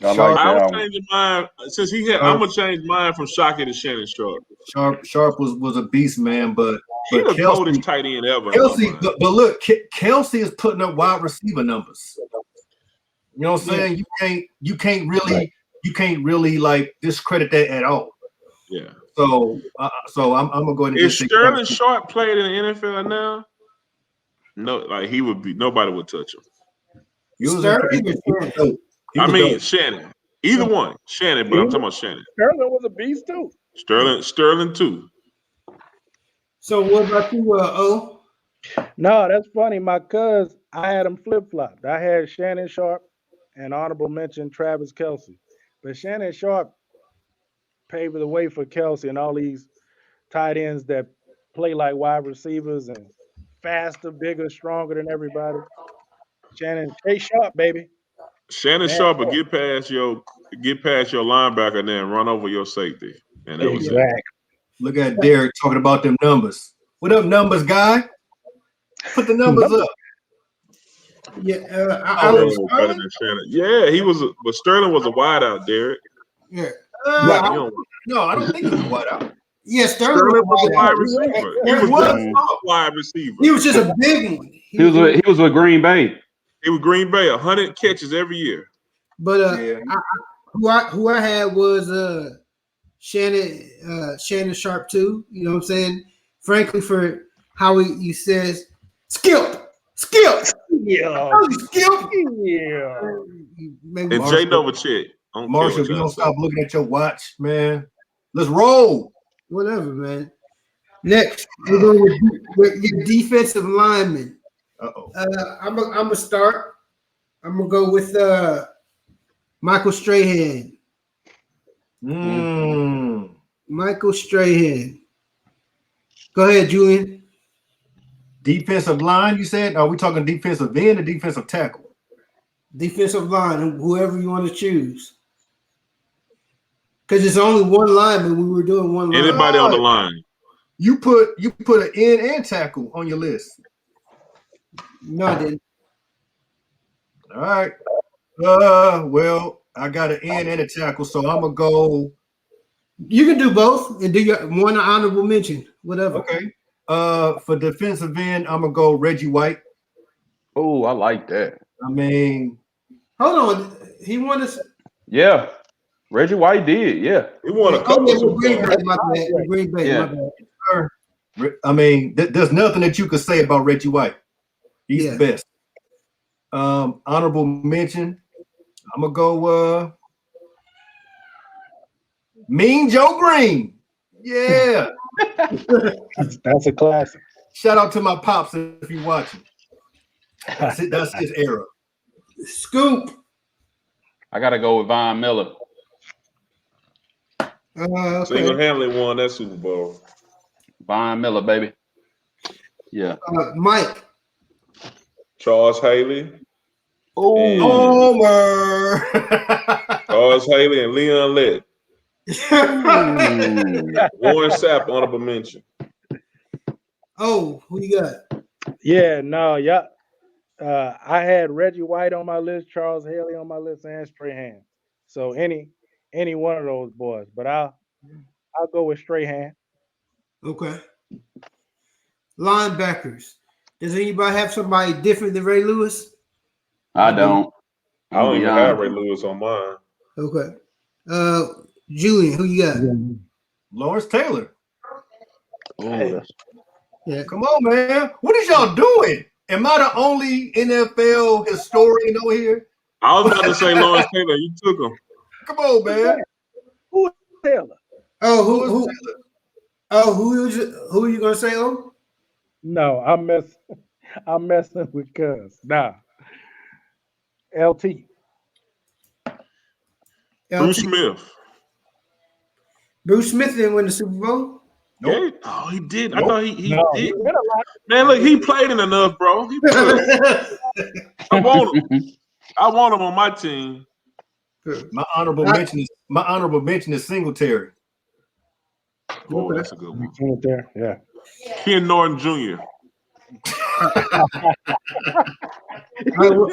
I was changing mine since he had. I'm gonna change mine from Shockey to Shannon Sharp. Sharp was a beast, man. But he the coldest tight end ever. Kelce, but look, Kelce is putting up wide receiver numbers. You know what I'm saying? You can't really like discredit that at all. Yeah. So I'm gonna go ahead and if Sterling Sharp played in the NFL now, no, like he would be. Nobody would touch him. Shannon. Either one, Shannon. But I'm talking about Shannon. Sterling was a beast too. Sterling too. So what about you, O? No, that's funny. My cousin, I had him flip-flopped. I had Shannon Sharp and honorable mention Travis Kelce. But Shannon Sharp paved the way for Kelce and all these tight ends that play like wide receivers and faster, bigger, stronger than everybody. Shannon, stay sharp, baby. Shannon Sharp will get past your linebacker and then run over your safety. And that was it. Look at Derek talking about them numbers. What up, numbers guy? Put the numbers up. Yeah, better than Shannon. Yeah, he was, but Sterling was a wideout, Derek. Yeah. No, I don't think he was a wideout. Yeah, Sterling was a wide receiver. He was a wide receiver. He was just a big one. He was with Green Bay. He was Green Bay, 100 catches every year. But who I had was Shannon Sharp too. You know what I'm saying? Frankly, for how he says skip. Yeah. Skip. Yeah. And Jay Novacek. Marshall, you don't stop looking at your watch, man. Let's roll. Whatever, man. Next, we're going with your defensive lineman. I'm gonna start. I'm gonna go with Michael Strahan. Michael Strahan. Go ahead, Julian. Defensive line, you said? Are we talking defensive end or defensive tackle? Defensive line, whoever you want to choose. Because it's only one lineman. We were doing one line. Anybody on the line? You put an end and tackle on your list. No, I didn't. All right. Well, I got an end and a tackle, so I'm gonna go. You can do both and do your one honorable mention, whatever. Okay. For defensive end, I'm gonna go Reggie White. Oh, I like that. I mean, hold on. He won us. Yeah, Reggie White did. Yeah, he won a couple of Green Bay. Yeah. I mean, there's nothing that you could say about Reggie White. He's the best. Honorable mention. I'm gonna go Mean Joe Green. Yeah. That's a classic. Shout out to my pops if you're watching. That's his era. Scoop. I gotta go with Von Miller. Single-handedly won that Super Bowl. Von Miller, baby. Yeah. Mike. Charles Haley. And Homer. Charles Haley and Leon Lett. Warren Sapp, honorable mention. Oh, who you got? Yeah, no, yeah. I had Reggie White on my list, Charles Haley on my list, and Strahan. So any one of those boys, but I'll go with Strahan. Okay. Linebackers. Does anybody have somebody different than Ray Lewis? I don't. I don't even have Ray Lewis on mine. Okay. Julian, who you got? Lawrence Taylor. Oh, Yeah. Come on, man. What is y'all doing? Am I the only NFL historian over here? I was about to say Lawrence Taylor. You took him. Come on, man. Who is Taylor? Oh, who are you gonna say? Oh, No, I'm messing with Cuz. Nah. LT. Bruce Smith. Bruce Smith didn't win the Super Bowl. Nope. Yeah. Oh, he did. Nope. I thought he No, did. he did a lot. Man, look, he played in enough, bro. He played. I want him. I want him on my team. My honorable mention is Singletary. Oh, that's a good one. There, yeah. Ken Norton Jr. We'll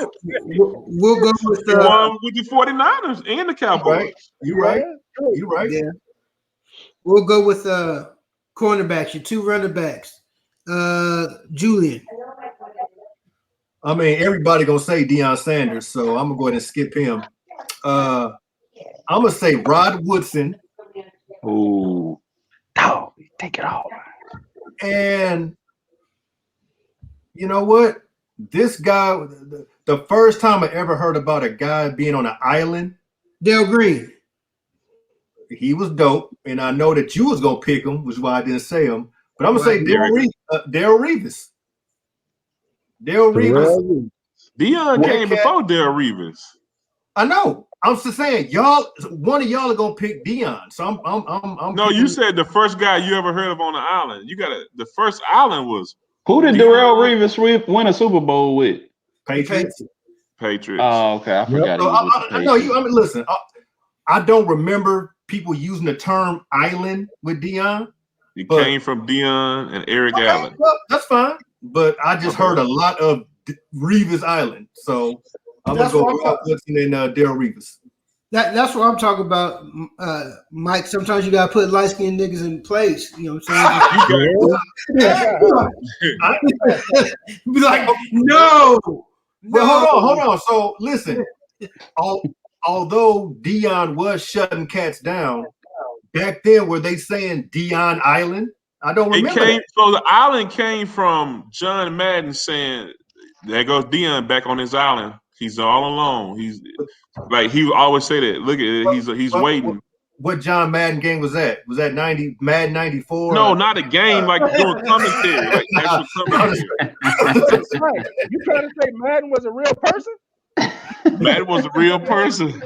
go with He won with the 49ers and the Cowboys. You're right. You're right. Yeah. We'll go with cornerbacks, your two running backs. Julian. I mean, everybody gonna say Deion Sanders, so I'm gonna go ahead and skip him. I'm gonna say Rod Woodson. Ooh. Oh, take it off. And you know what? This guy, the first time I ever heard about a guy being on an island, Dale Green. he was dope. And I know that you was gonna pick him, which is why I didn't say him. But I'm gonna say Darrell Reeves. Darrell Reeves. Deion came before Darrell Reeves. I know. I'm just saying, one of y'all are gonna pick Deion. So I'm No, you said the first guy you ever heard of on the island. The first island was Who did Darrell Reeves win a Super Bowl with? Patriots. Oh, okay. I forgot. Listen. I don't remember people using the term island with Deion. It came from Deion and Eric Allen. Well, that's fine. But I just heard a lot of Reeves Island. So I'm going to go Rod Woodson and Darrell Reeves. That's what I'm talking about, Mike. Sometimes you got to put light-skinned niggas in place. You know what I'm saying? Be like, no. Well, hold on. So listen, although Deion was shutting cats down, back then were they saying Deion Island? I don't remember. So the island came from John Madden saying, "There goes Deion back on his island. He's all alone. He's like he would always say that. Look at it. He's waiting." What John Madden game was that? Was that Madden 94? No, not a game. Like doing commentary, like actual commentary. Right. You trying to say Madden was a real person? Madden was a real person.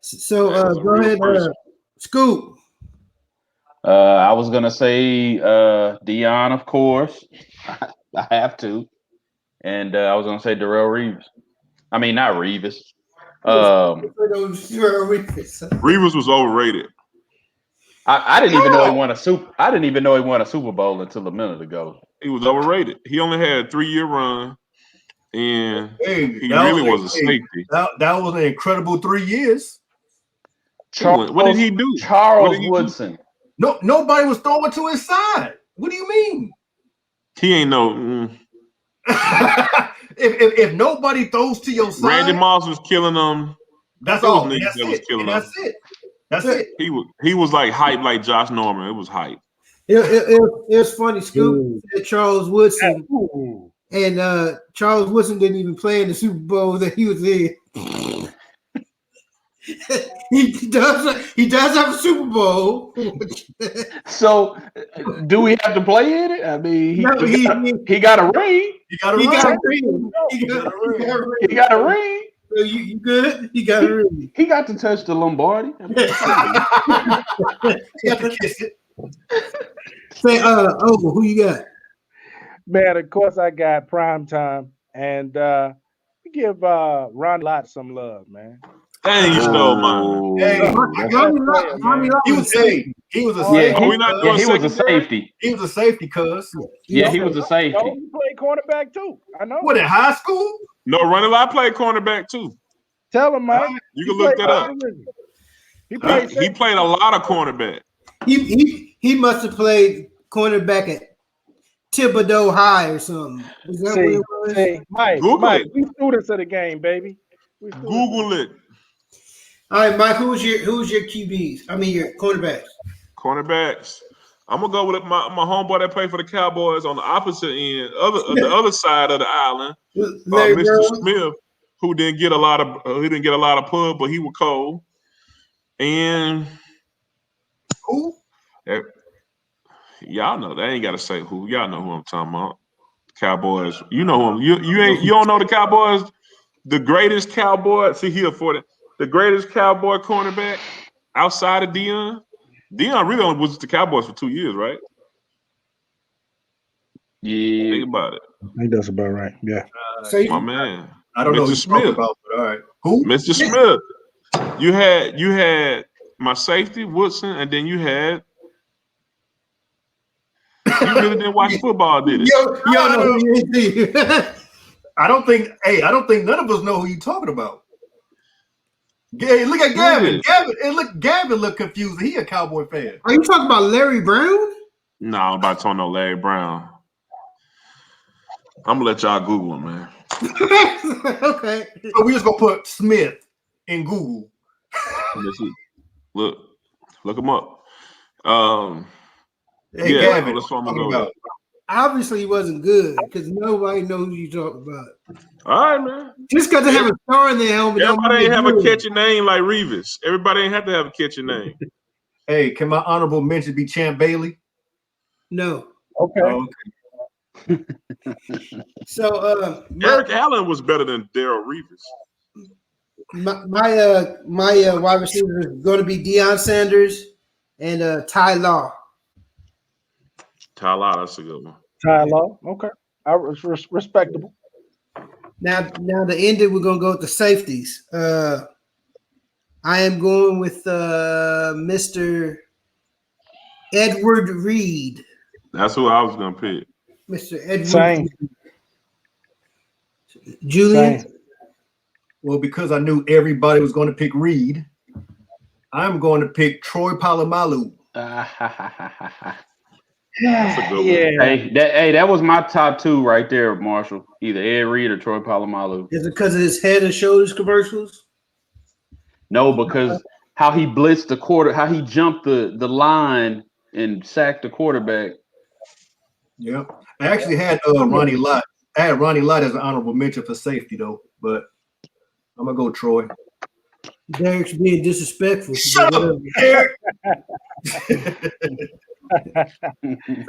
So go ahead, Scoop. I was gonna say Deion, of course. I have to, and I was gonna say Darrell Reeves. I mean, not Reeves. Reeves was overrated. I didn't even know he won a Super. I didn't even know he won a Super Bowl until a minute ago. He was overrated. He only had a 3-year run, and he really was a safety. That was an incredible 3 years. What did he do? Charles Woodson. No, nobody was throwing to his side. What do you mean? He ain't no. If nobody throws to your side, Randy Moss was killing them. That's Those all. niggas That's that was it. killing And them. that's it. That's it. He was like hype like Josh Norman. It was hype. It's funny, Scoop said Charles Woodson, and Charles Woodson didn't even play in the Super Bowl that he was in. He does have a Super Bowl. So, do we have to play in it? I mean, he got a ring. He got a ring. He got a ring. So you good? He got a ring. He got to touch the Lombardi. I mean, He got to kiss it. Say, who you got? Man, of course I got prime time, and Give Ron Lott some love, man. Dang, you stole mine. Hey, he was a he was a safety. He was a safety, cuz. Yeah, he was a safety. No, he played cornerback too. I know. What, in high school? No, Ronnie Lott played cornerback too. Tell him, Mike. You can look that up. He played a lot of cornerback. He must have played cornerback at Thibodeau High or something. Is that what it was? Hey, Mike, we students of the game, baby. Google it. All right, Mike. Who's your QBs? I mean, your cornerbacks. Cornerbacks. I'm gonna go with my homeboy that played for the Cowboys on the opposite end, the other side of the island, Mr. Smith, who didn't get a lot of pub, but he was cold. And who? Y'all know they ain't gotta say who. Y'all know who I'm talking about. Cowboys. You know who you don't know the Cowboys. The greatest Cowboy. See here for the greatest Cowboy cornerback outside of Deion. Deion really only was with the Cowboys for 2 years, right? Yeah. Think about it. I think that's about right. Yeah. My man. I don't know Mr. who Smith. about, but all right. Who? Mr. Smith. You had my safety, Woodson, and then you had. You really didn't watch football, did it? I don't think none of us know who you talking about. Hey, look at Gavin. Gavin look confused. He a Cowboy fan. Are you talking about Larry Brown? No, I'm about to know Larry Brown. I'm gonna let y'all Google him, man. Okay. So we just gonna put Smith in Google. Look him up. Hey, yeah, Gavin, that's what I'm gonna go with. Obviously, he wasn't good because nobody knows who you talking about. All right, man. Just because they have a star in their helmet. Everybody ain't have a catchy name like Revis. Everybody ain't have to have a catchy name. Hey, can my honorable mention be Champ Bailey? No. Okay. Oh, okay. So Eric Allen was better than Darrell Revis. My wide receiver is going to be Deion Sanders and Ty Law. Ty Law, that's a good one. Ty Law, okay. Respectable. Now the ending, we're gonna go with the safeties. I am going with Mr. Edward Reed. That's who I was gonna pick. Mr. Edward Same. Reed. Julian. Same. Well, because I knew everybody was going to pick Reed, I'm going to pick Troy Polamalu. That's a good one. Hey, that was my top two right there, Marshall. Either Ed Reed or Troy Polamalu. Is it because of his head and shoulders commercials? No, because how he blitzed the quarter, how he jumped the line and sacked the quarterback. Yep. I actually had Ronnie Lott. I had Ronnie Lott as an honorable mention for safety, though. But I'm going to go Troy. Derek's being disrespectful. Shut up, Derek.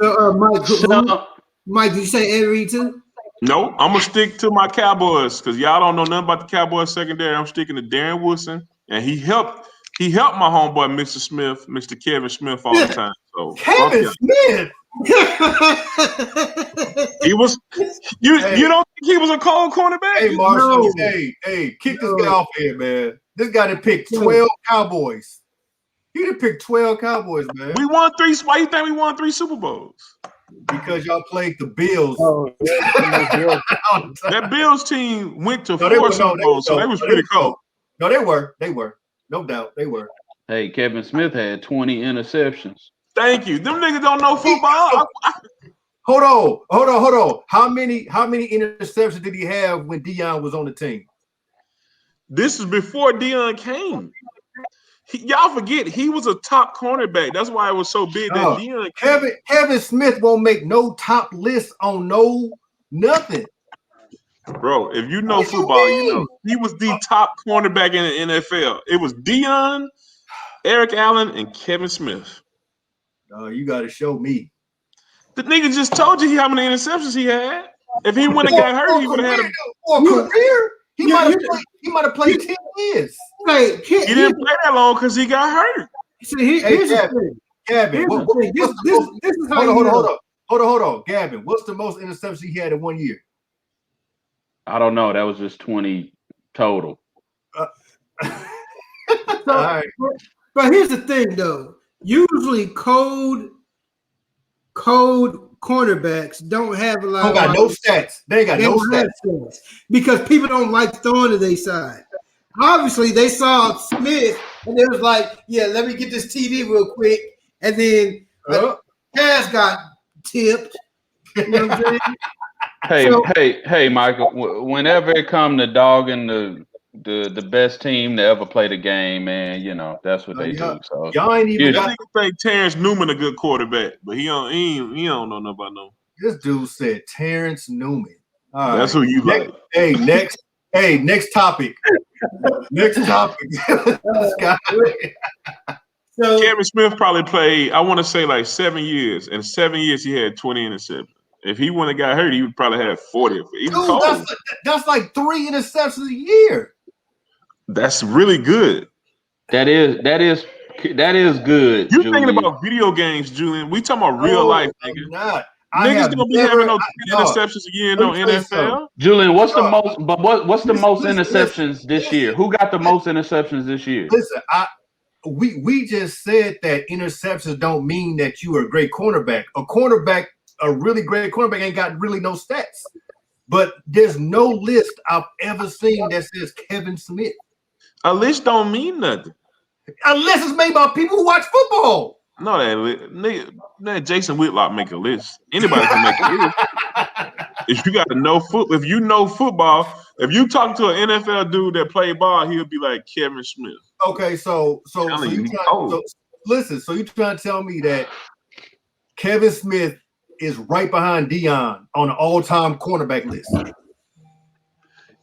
So, Mike, did you say Ed Reed too? No, I'm gonna stick to my Cowboys because y'all don't know nothing about the Cowboys secondary. I'm sticking to Darren Woodson, and he helped my homeboy, Mr. Smith, Mr. Kevin Smith, all the time. So Kevin Smith. He was. You don't think he was a cold cornerback? Hey, Marshall. No. Hey, kick this guy off here, man. This guy done picked 12 Cowboys. He done picked 12 Cowboys, man. We won 3. Why you think we won 3 Super Bowls? Because y'all played the Bills. Oh, That Bills team went to 4 Super Bowls, so they was pretty cold. No, they were. No doubt, they were. Hey, Kevin Smith had 20 interceptions. Thank you. Them niggas don't know football. Hold on. How many interceptions did he have when Deion was on the team? This is before Deion came. Y'all forget he was a top cornerback. That's why it was so big that Deion came. Kevin Smith won't make no top list on nothing. Bro, if you know football, you know he was the top cornerback in the NFL. It was Deion, Eric Allen, and Kevin Smith. You got to show me. The nigga just told you how many interceptions he had. If he wouldn't have got hurt, he would have had a career. He might have played 10 years. Hey, he didn't play that long because he got hurt. Gavin, hold on. Gavin, what's the most interceptions he had in 1 year? I don't know. That was just 20 total. So, right. but here's the thing, though. Usually, cold cornerbacks don't have a lot. Don't got no stats. They got no stats because people don't like throwing to their side. Obviously, they saw Smith and they was like, "Yeah, let me get this TD real quick," and then pass got tipped. You know what I'm saying? Hey, Michael. Whenever it come to dogging the best team to ever play the game, man, you know that's what they do. So y'all ain't even. I think Terrence Newman a good quarterback, but he don't know nothing about no. This dude said Terrence Newman. All that's right. Who you like. Next topic. Next topic. So Kevin Smith probably played, I want to say like 7 years. In 7 years, he had 20 interceptions. If he wouldn't have got hurt, he would probably have 40. That's like 3 interceptions a year. That's really good. That is good. You're thinking about video games, Julian. We talking about real life, nigga. Not. Niggas don't be having no interceptions a year in no NFL. Julian, what's the most? But what's the most interceptions this year? Who got the most interceptions this year? Listen, we just said that interceptions don't mean that you are a great cornerback. A really great cornerback ain't got really no stats. But there's no list I've ever seen that says Kevin Smith. A list don't mean nothing. A list is made by people who watch football. No, that Jason Whitlock make a list. Anybody can make a list. If you got to know if you know football, if you talk to an NFL dude that play ball, he'll be like Kevin Smith. Okay, so listen. So you trying to tell me that Kevin Smith is right behind Deion on an all-time cornerback list?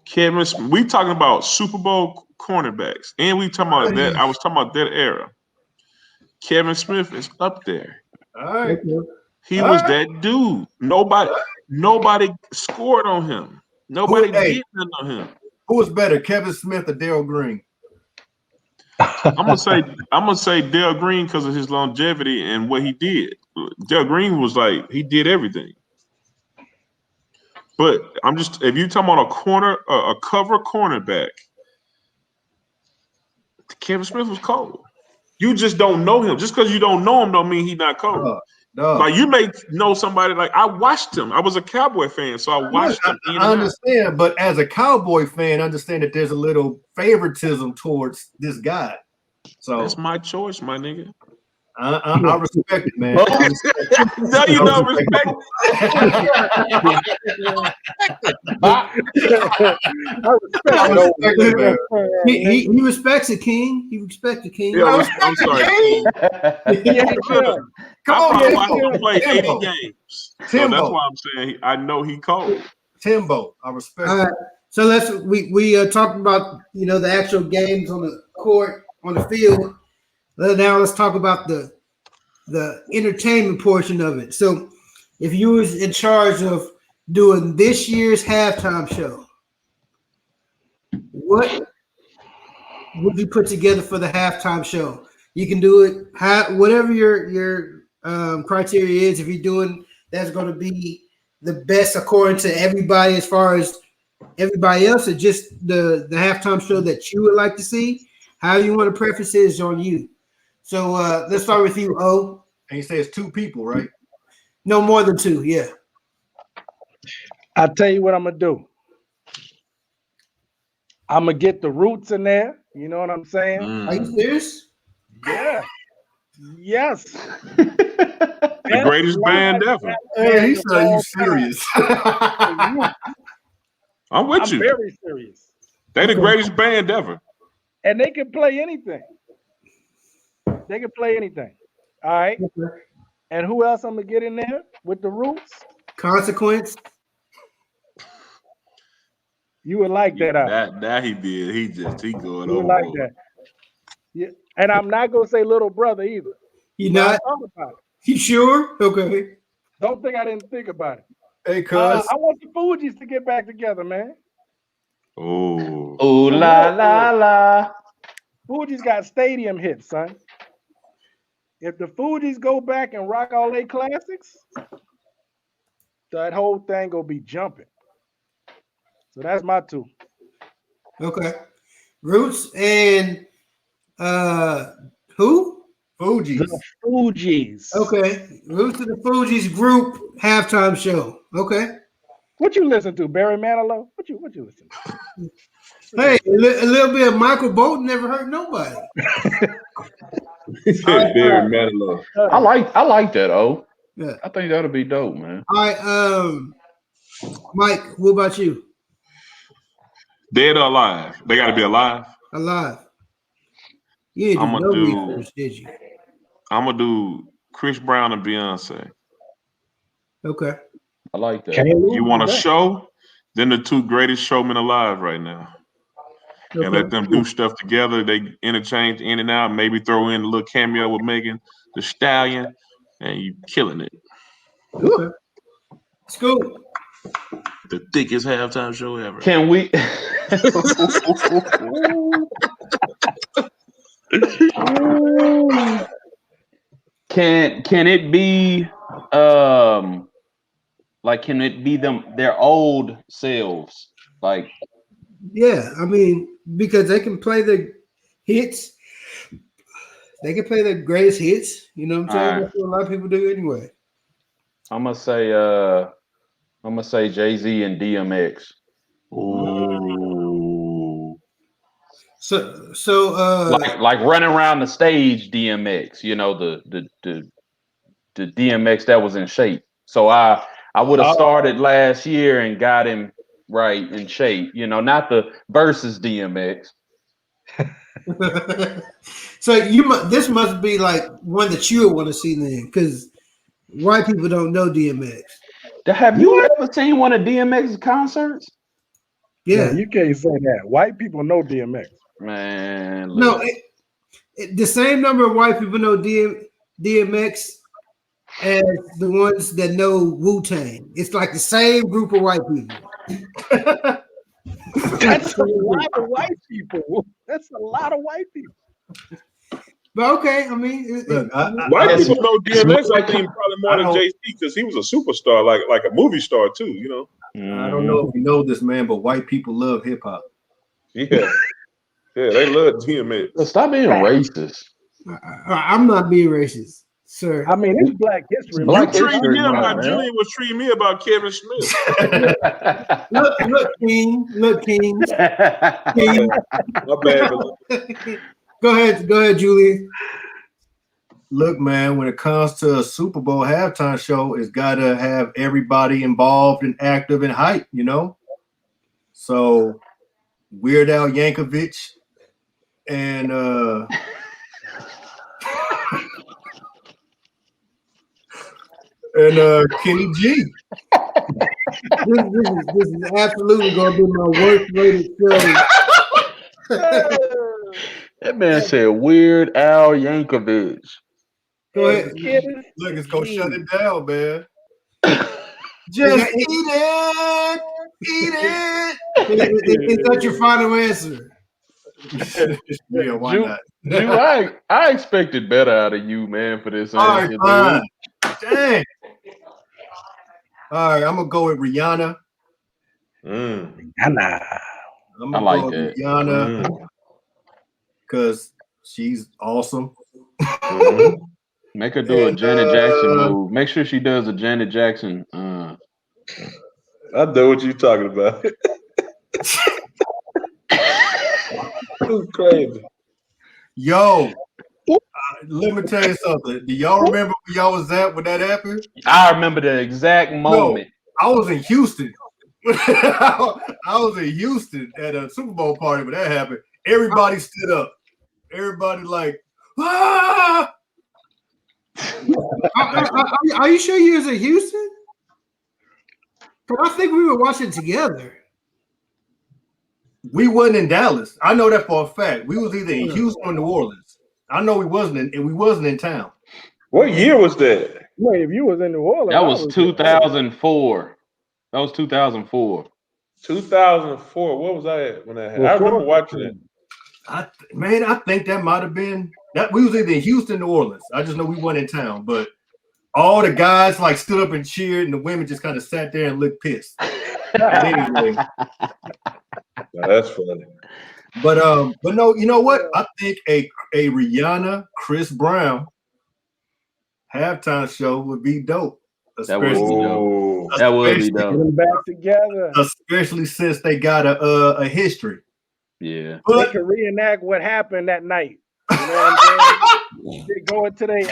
Kevin Smith, we talking about Super Bowl cornerbacks, and we talking about that. I was talking about that era. Kevin Smith is up there. All right. He was that dude. Nobody scored on him. Nobody did nothing on him. Who was better, Kevin Smith or Darryl Green? I'm gonna say Darryl Green because of his longevity and what he did. Darryl Green was like he did everything. But if you talking about a cover cornerback, Kevin Smith was cold. You just don't know him. Just because you don't know him don't mean he's not cold. No. Like you may know somebody. Like I watched him. I was a Cowboy fan, so I watched him. I understand, but as a Cowboy fan, understand that there's a little favoritism towards this guy. So that's my choice, my nigga. I respect it, man. No, you don't respect it. He respects it, King. He respects the King. Yeah, I'm sorry, King. Come on, I watched him play 80 games. So that's why I'm saying I know he cold. Timbo, I respect it. So we talked about the actual games on the court, on the field. Now let's talk about the entertainment portion of it. So if you was in charge of doing this year's halftime show, what would you put together for the halftime show? You can do it whatever your criteria is. If you're doing that's going to be the best according to everybody as far as everybody else, or just the halftime show that you would like to see, how you want to preface it is on you. So let's start with you, O. And you say it's 2 people, right? No more than 2, yeah. I'll tell you what I'm gonna do. I'm gonna get the Roots in there. You know what I'm saying? Are you serious? Yeah. Yes. The greatest band ever. Hey, he said, "Are you serious?" I'm with you. Very serious. They the greatest band ever. And they can play anything. They can play anything. All right. And who else I'm gonna get in there with the Roots? Consequence. You would like that. That he did. He going over. Like that. Yeah. And I'm not gonna say little brother either. You not? About it. You sure? Okay. Don't think I didn't think about it. Hey, cuz. I want the Fugees to get back together, man. Oh. Ooh la la la. Fugees got stadium hits, son. If the Fugees go back and rock all their classics, that whole thing gonna be jumping. So that's my two. Okay. Roots and who? Fugees. The Fugees. Okay. Roots of the Fugees group halftime show. Okay. What you listen to, Barry Manilow? What you listen to? Hey, a little bit of Michael Bolton never hurt nobody. He said Barry Manilow. I like that. Oh, Yeah. I think that'll be dope, man. All right. Mike, what about you? Dead or alive? They got to be alive. Alive. You didn't I'ma do no do- research, did you? I'm gonna do Chris Brown and Beyonce. Okay. I like that. You want a show? Then the two greatest showmen alive right now, and let them do stuff together. They interchange in and out. Maybe throw in a little cameo with Megan Thee Stallion, and you killing it. Okay. Scoop. The thickest halftime show ever. Can we? Can it be like can it be their old selves? Like Yeah, I mean, because they can play the hits. They can play the greatest hits. You know what I'm saying? Alright. That's what a lot of people do anyway. I'm gonna say Jay-Z and DMX. Ooh. So Like running around the stage DMX, you know, the DMX that was in shape. So I would have started last year and got him right in shape, you know, not the versus DMX. so this must be like one that you would want to see then, because white people don't know DMX. Have you ever seen one of DMX's concerts? Yeah. No, you can't say that. White people know DMX. Man, No, the same number of white people know DMX as the ones that know Wu-Tang. It's like the same group of white people. That's a lot of white people. That's a lot of white people. But okay, I mean, Look, White Yes. people know DMX. I think probably more than Jay-Z because he was a superstar, like a movie star too. You know. I don't know if you know this, man, but white people love hip hop. Yeah. Yeah, they love DMX. Stop being racist. I'm not being racist, sir. I mean, it's Black History Black Month. You treat History me Month, about man. Julian was treating me about Kevin Smith. Look, King. My bad. Go ahead, Julian. Look, man, when it comes to a Super Bowl halftime show, it's got to have everybody involved and active and hype, you know? So Weird Al Yankovic and Kenny G. This is absolutely going to be my worst rated show. That man said Weird Al Yankovic. Go ahead. Look, it's going to shut it down, man. Just Eat it. Is that your final answer? Yeah, why Ju- not? Ju, I expected better out of you, man, for this All right, answer, fine. Dang. All right, I'm gonna go with Rihanna. Mm. I'm I gonna like go with that. Rihanna because she's awesome. Mhm. Make her do a Janet Jackson move. Make sure she does a Janet Jackson. I know what you're talking about. It's crazy. Yo, let me tell you something. Do y'all remember where y'all was at when that happened? I remember the exact moment. I was in Houston. I was in Houston at a Super Bowl party when that happened. Everybody stood up. Everybody like, ah! Are you sure you was in Houston? Because I think we were watching together. We wasn't in Dallas. I know that for a fact. We was either in Houston or New Orleans. I know we wasn't in town. What year was that? Wait, if you was in New Orleans, That was 2004. That was 2004. 2004. What was I at when that happened? I remember watching it. I think that might have been that. We was either in Houston or New Orleans. I just know we weren't in town, but all the guys like stood up and cheered, and the women just kind of sat there and looked pissed. But anyway, Now, that's funny. but no, you know what? I think a Rihanna, Chris Brown halftime show would be dope. That would be Especially, dope. That would be Put dope. them back together. especially since they got a history. Yeah. They But can reenact what happened that night. You know what I'm saying? They go into they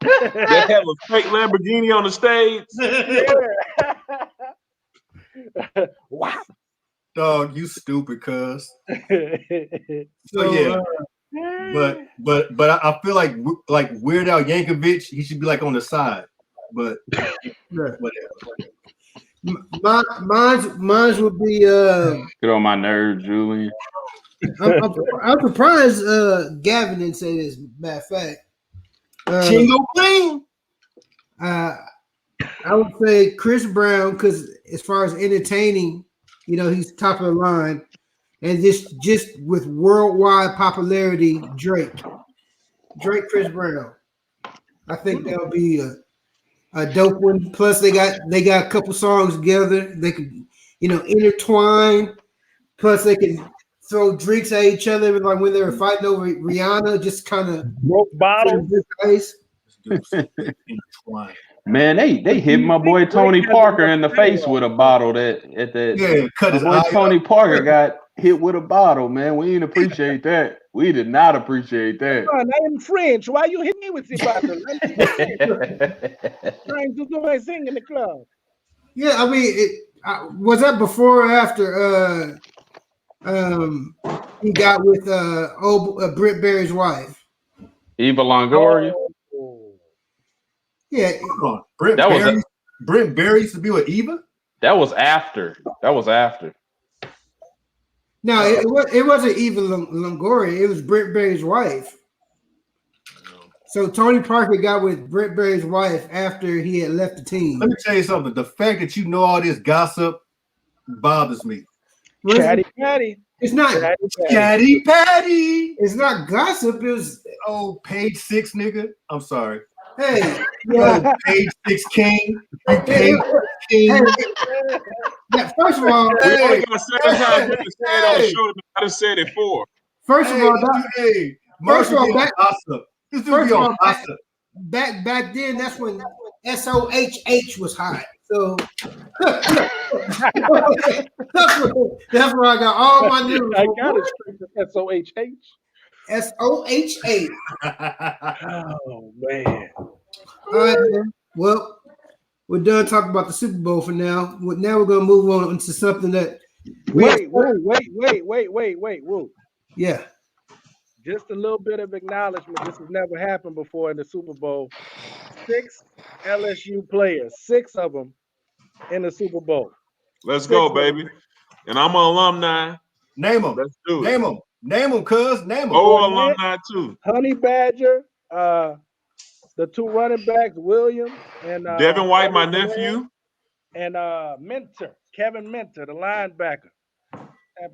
They have a fake Lamborghini on the stage. yeah. Wow. dog, you stupid, cuz. So So, yeah. But I feel like Weird Al Yankovic, he should be like on the side. But yeah. whatever. Mine would be Get on my nerves, Julian. I'm surprised Gavin didn't say this. Matter of fact, Chingo Bling. I would say Chris Brown, because as far as entertaining, you know, he's top of the line, and just with worldwide popularity, Drake, Chris Brown. I think that would be a dope one. Plus, they got a couple songs together. They could, you know, intertwine. Plus, they can throw drinks at each other, like when they were fighting over Rihanna, just kind of Broke bottle. Man, they hit my boy Tony Parker in the face with a bottle Cut his my boy eye Tony up. Parker got hit with a bottle, man. We didn't appreciate that. We did not appreciate that. I am French. Why you hit me with the bottle? I'm trying to do my thing in the club. Yeah, I mean, was that before or after he got with Britt Baer's wife? Eva Longoria. Yeah, Hold on. Brent Barry used to be with Eva? That was after. no, it wasn't Eva Longoria. It was Britt Baer's wife. So Tony Parker got with Britt Baer's wife after he had left the team. Let me tell you something. The fact that you know all this gossip bothers me. Chatty Patty. It's not Chatty Patty. It's not gossip. It's Page 6, nigga. I'm sorry. hey, yeah. Page 6 king. You Hey, Page 6 king. yeah, first of all, We only got 7 times we can say it on the show. I just said it 4. first of all, First of all, back- gossip. This dude first be of on all, gossip. back then, that's when SOHH was hot. So that's where I got all my news. I got it straight to SOHH. SOHH. Oh man. All right, man. Well, we're done talking about the Super Bowl for now. Now we're gonna move on into something that Wait. Whoa. yeah. Just a little bit of acknowledgement. This has never happened before in the Super Bowl. 6 LSU players, 6 of them in the Super Bowl. Let's go, baby. And I'm an alumni. Name them. Let's do it. Name them. Name them, cuz. Name them. Oh, alumni too. Honey Badger, the 2 running backs, Williams and Devin White, my nephew. and Mentor, Kevin Mentor, the linebacker.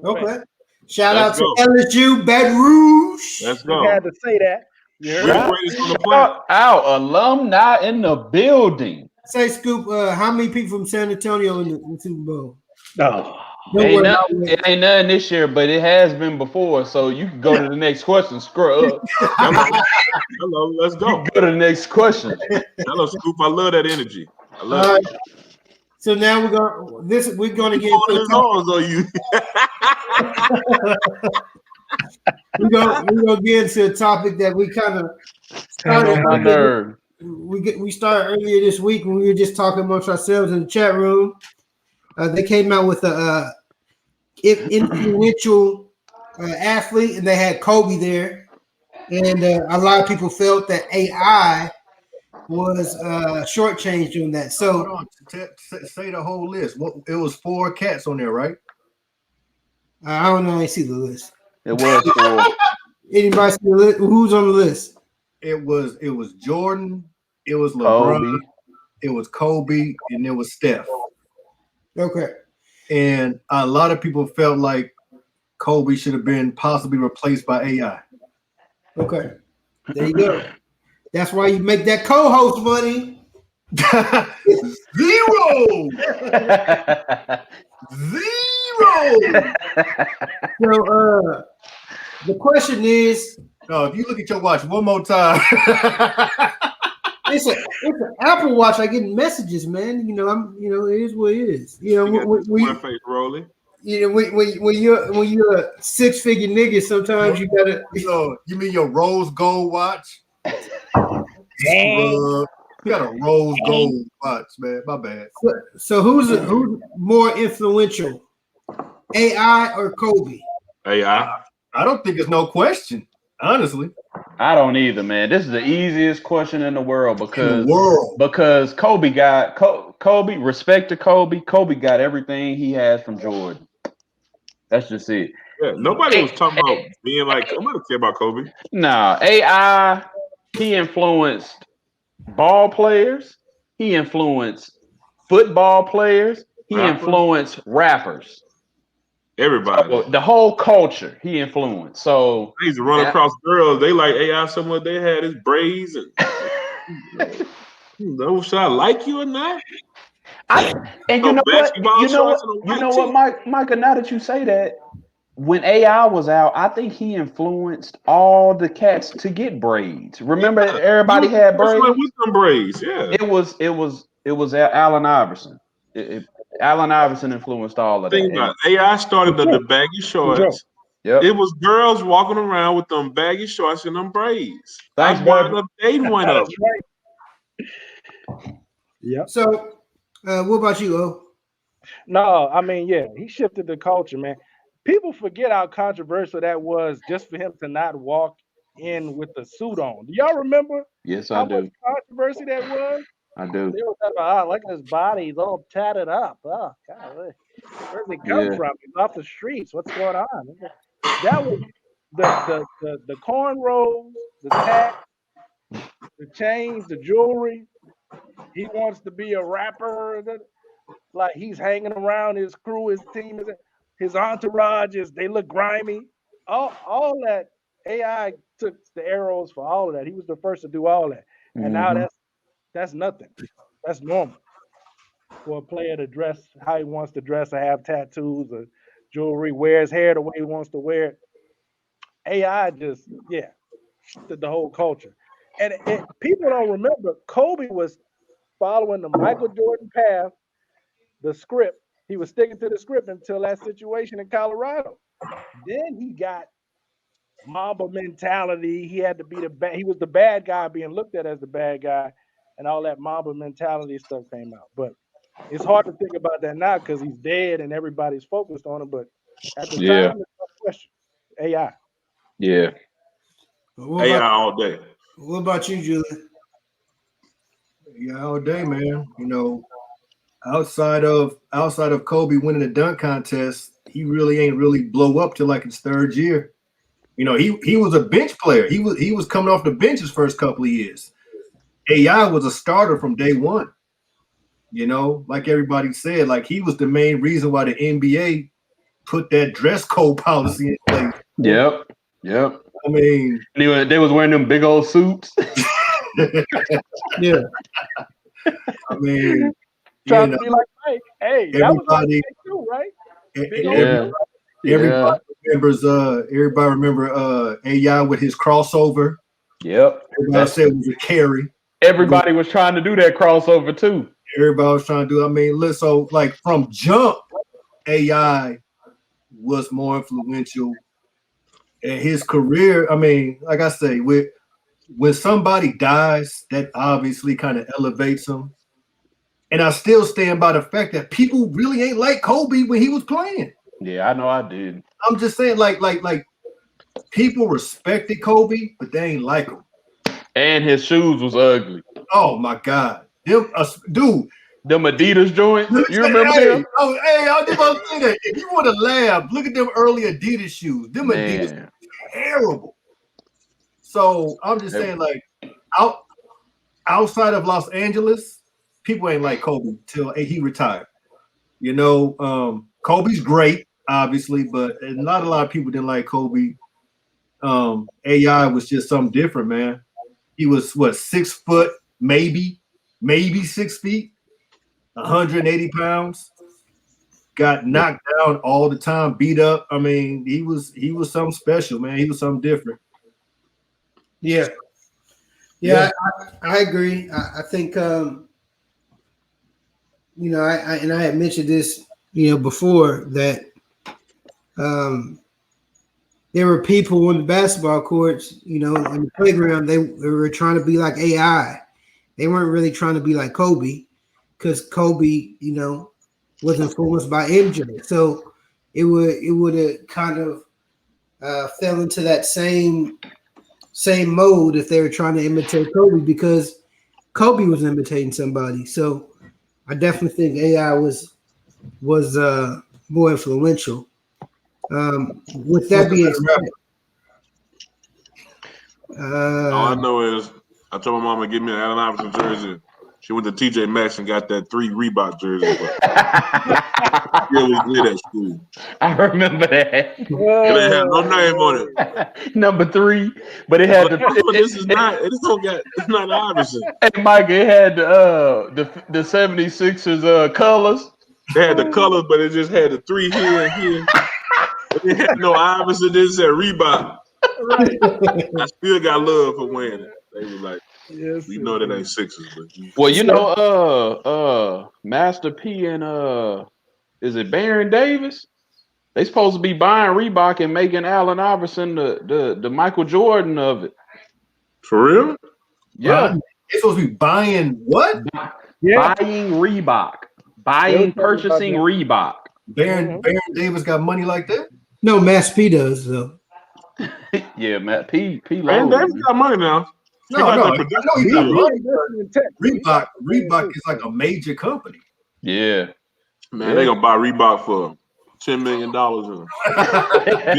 Okay. Shout Let's out go. to LSU Baton Rouge. Let's You go. had to say that. You heard We're the that? greatest on the planet. Our alumni in the building. Say, Scoop, how many people from San Antonio in the Super Bowl? No. Don't Ain't worry nothing, about it. it ain't nothing this year, but it has been before. So you can go to the next question. Scrub. Hello, let's go. Go to the next question. Hello, Scoop. I love that energy. I All love right. it. So now we're gonna get Holding his into arms on you. we're gonna get into a topic that we kind of Got on my nerve. we started earlier this week when we were just talking amongst ourselves in the chat room. They came out with a influential athlete, and they had Kobe there, and a lot of people felt that AI was shortchanged on that. So Hold on. Say the whole list. It was 4 cats on there, right? I don't know. I see the list. It was for Anybody see the list? Who's on the list? It was Jordan, it was LeBron, Kobe. it was Kobe, and it was Steph. Okay. And a lot of people felt like Kobe should have been possibly replaced by AI. Okay. There you go. That's why you make that co-host money. Zero. So the question is, no, if you look at your watch one more time. it's an Apple Watch. I get messages, man. It is what it is. One face rolling. When you're a six-figure nigga, sometimes you gotta. You mean your rose gold watch? Dang. You got a rose gold watch, man. My bad. So who's more influential, AI or Kobe? AI. I don't think it's no question, honestly. I don't either, man. This is the easiest question in the world because Kobe got Kobe. Respect to Kobe. Kobe got everything he has from Jordan. That's just it. Yeah, nobody was talking about being like. Nobody care about Kobe. Nah, AI. He influenced ball players. He influenced football players. He influenced rappers. Everybody. So, the whole culture he influenced. So I used to run across girls. They like AI so much. They had his braids and. Should I like you or not? You know what, Micah? Now that you say that, when AI was out, I think he influenced all the cats to get braids. Remember, everybody had braids. With some braids, yeah. It was Allen Iverson. Allen Iverson influenced all of that. About AI started the baggy shorts. Yep. It was girls walking around with them baggy shorts and them braids. Thanks, I wound up dating one of them. Yep. So, what about you, O? No, I mean, yeah, he shifted the culture, man. People forget how controversial that was just for him to not walk in with the suit on. Do y'all remember? Yes, how I do. Much controversy that was? I do. They were talking about, look at his body, he's all tatted up. Oh, God, where's he come from? He's off the streets. What's going on? That was the cornrows, the tat, the chains, the jewelry. He wants to be a rapper. Like he's hanging around his crew, his team, his entourage they look grimy. All that AI took the arrows for all of that. He was the first to do all that, and now that's nothing. That's normal for a player to dress how he wants to dress, or have tattoos or jewelry, wear his hair the way he wants to wear it. AI just shifted the whole culture, and people don't remember Kobe was following the Michael Jordan path, the script. He was sticking to the script until that situation in Colorado. Then he got Mamba mentality. He had to be he was the bad guy being looked at as the bad guy, and all that Mamba mentality stuff came out. But it's hard to think about that now because he's dead and everybody's focused on him. But at the time, it's no question. AI. Yeah. AI all day. What about you, Julian? Yeah, all day, man. Outside of Kobe winning the dunk contest, he really ain't blow up till like his third year. He was a bench player. He was coming off the bench his first couple of years. AI was a starter from day one. Like everybody said, like he was the main reason why the NBA put that dress code policy in place. Yep. I mean, they was wearing them big old suits. Yeah. I mean, trying to be like Mike. Hey, that was like too, right? Everybody remembers. Everybody remember AI with his crossover. Yep. Everybody said it was a carry. Everybody was trying to do that crossover too. Everybody was trying to do. I mean, listen. So like from jump, AI was more influential. And his career, I mean, like I say, when somebody dies, that obviously kind of elevates them. And I still stand by the fact that people really ain't like Kobe when he was playing. Yeah, I know I did. I'm just saying, like people respected Kobe, but they ain't like him. And his shoes was ugly. Oh my God, dude. Them Adidas joints. You remember them? I was just about to say that. If you want to laugh, look at them early Adidas shoes. Them Adidas were terrible. So I'm just saying, like, outside of Los Angeles, people ain't like Kobe till he retired. Kobe's great, obviously, but not a lot of people didn't like Kobe. AI was just something different, man. He was 6 foot, maybe maybe 6 feet, 180 pounds. Got knocked down all the time, beat up. I mean, he was something special, man. He was something different. Yeah. I agree. I think I had mentioned this, before that there were people on the basketball courts, in the playground, they were trying to be like AI. They weren't really trying to be like Kobe, because Kobe, was influenced by MJ. So it would have kind of fell into that same mode if they were trying to imitate Kobe, because Kobe was imitating somebody. So I definitely think AI was more influential. With that being said, all I know is I told my mom to give me an Allen Iverson jersey. She went to TJ Maxx and got that 3 Reebok jersey. But still was lit at school. I remember that. It didn't have no name on it. Number 3, but it had it's not Iverson. Hey, Mike, it had the 76ers colors. They had the colors, but it just had the 3 here and here. It had no Iverson. This said Reebok. Right. I still got love for wearing it. They were like, Yes, we know that ain't Sixers, but well, Master P and is it Baron Davis? They supposed to be buying Reebok and making Allen Iverson the Michael Jordan of it. for real? Yeah. They're supposed to be buying what? Yeah. Buying Reebok. Purchasing Reebok. Baron Davis got money like that? no, Mass P does though. Yeah, Matt P. Man, Lowe. Davis got money now. No, got I that know production he got deal. money. Reebok is like a major company. Yeah. Man, they gonna buy Reebok for $10 million in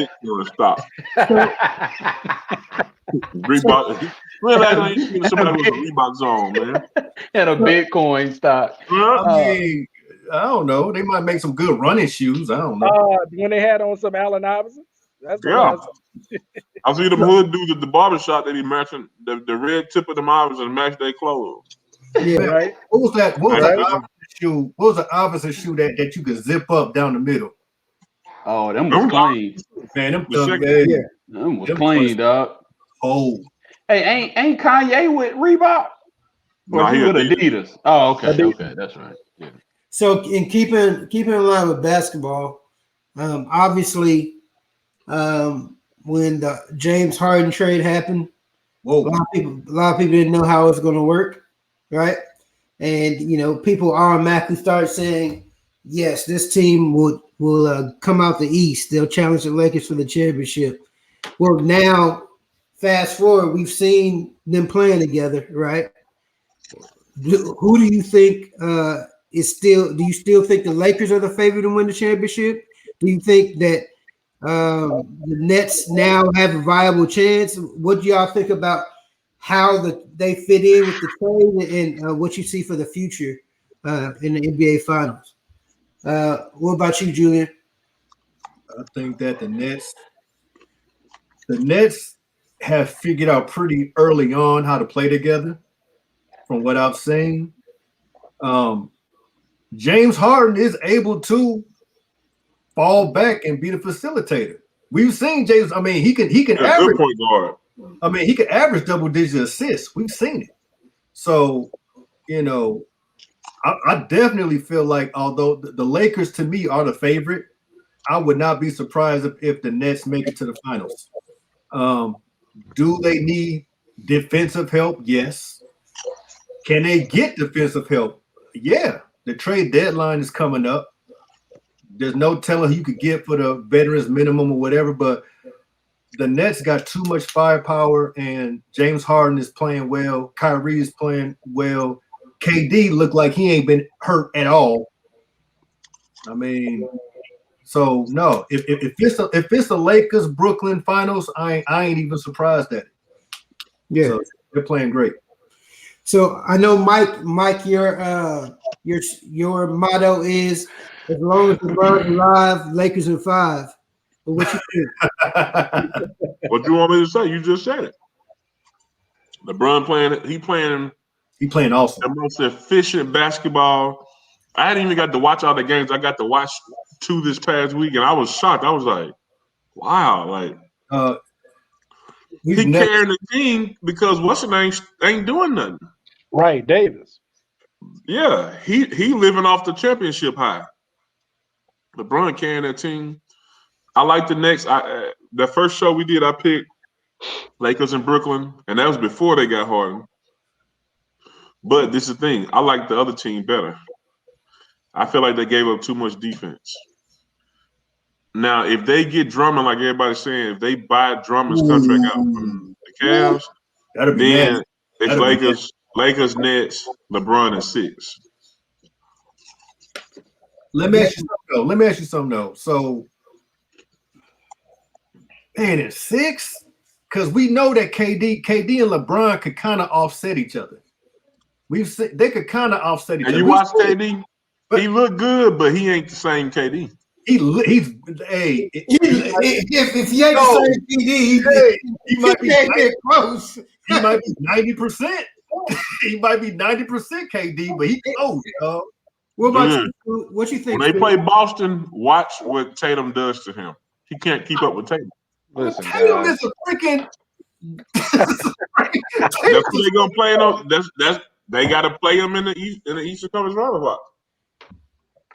Bitcoin stock. Reebok. Realize I ain't seen somebody with a Reebok zone, man. And a Bitcoin stock. I mean, I don't know. They might make some good running shoes. I don't know. When they had on some Allen Iverson. That's what Yeah. I see them hood dudes at the barbershop. They be matching the red tip of them Iverson and match their clothes. Yeah, right. What was that? What was Right. that opposite shoe? What was the opposite shoe that you could zip up down the middle? Oh, them was clean. Man, them The thugs, second- man, Them was Them clean, joints- dog. oh, Hey, ain't Kanye with Reebok? Or Nah, he he with Adidas. Adidas? Oh, okay, Adidas. okay, that's right. Yeah. So in keeping in line with basketball, obviously, when the James Harden trade happened, a whoa. lot of people didn't know how it was going to work, right? And people automatically start saying, yes, this team will come out the East. They'll challenge the Lakers for the championship. Well, now fast forward, we've seen them playing together, right? Who do you think is still? Do you still think the Lakers are the favorite to win the championship? Do you think that the Nets now have a viable chance? What do y'all think about how they fit in with the trade and what you see for the future in the NBA Finals? What about you, Julian? I think that the Nets have figured out pretty early on how to play together. From what I've seen, James Harden is able to fall back and be the facilitator. We've seen James. I mean, he can He's a average. good point guard. I mean, he can average double-digit assists. We've seen it. So, I definitely feel like although the Lakers to me are the favorite, I would not be surprised if the Nets make it to the finals. Do they need defensive help? Yes. Can they get defensive help? Yeah. The trade deadline is coming up. There's no telling who you could get for the veterans minimum or whatever, but the Nets got too much firepower, and James Harden is playing well. Kyrie is playing well. KD looked like he ain't been hurt at all. I mean, so no. If it's the Lakers Brooklyn Finals, I ain't even surprised at it. Yeah, So they're playing great. So I know, Mike, your motto is as long as LeBron's alive, Lakers in 5. But what you think? What you want me to say? You just said it. LeBron playing He playing awesome. The most efficient basketball. I hadn't even got to watch all the games. I got to watch 2 this past week, and I was shocked. I was like, wow, like We've he never, carrying the team because what's the name ain't doing nothing. Right, Davis. Yeah, he living off the championship high. LeBron carrying that team. I like the Knicks. The first show we did, I picked Lakers in Brooklyn, and that was before they got Harden. But this is the thing. I like the other team better. I feel like they gave up too much defense. Now, if they get Drummond, like everybody's saying, if they buy Drummond's contract out from the Cavs, that'd be then nasty. it's Lakers, Nets, LeBron, and 6. Let me ask you something though. So, man, it's 6 because we know that KD and LeBron could kind of offset each other. We've seen they could kind of offset each And other. you watch KD, he look good, but he ain't the same KD. If he ain't the same KD, he might be close. He might be 90%. He might be 90% KD, but he close, dog. What about you? What you think? When they play Boston, watch what Tatum does to him. He can't keep up with Tatum. Listen, Tatum guys. is a freaking. That's who they gonna play in. They got to play him in the Eastern Conference roundabout.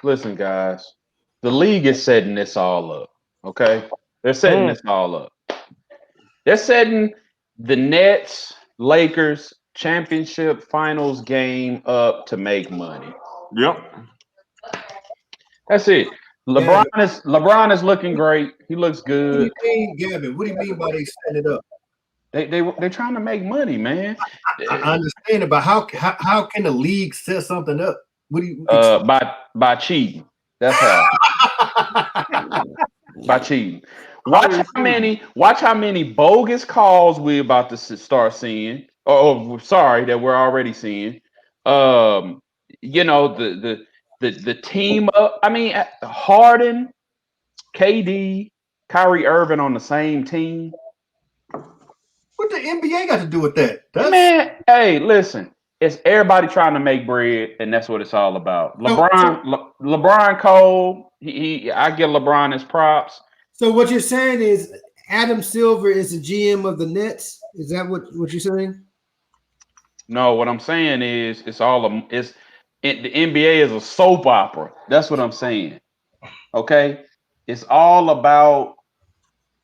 Listen, guys. The league is setting this all up. Okay, they're setting this all up. They're setting the Nets, Lakers championship finals game up to make money. Yep. That's it. LeBron is looking great. He looks good. What do you mean, Gavin? What do you mean by they setting it up? They're trying to make money, man. I understand it, but how can the league set something up? What do you by cheating? That's how. By cheating. Watch how many bogus calls we're about to start seeing. Sorry, that we're already seeing. You know, the team up. I mean, Harden, KD, Kyrie Irving on the same team. What the NBA got to do with that? Man, hey, listen. It's everybody trying to make bread, and that's what it's all about. LeBron Cole, I give LeBron his props. So what you're saying is Adam Silver is the GM of the Nets? Is that what you're saying? No, what I'm saying is the NBA is a soap opera. That's what I'm saying. Okay, it's all about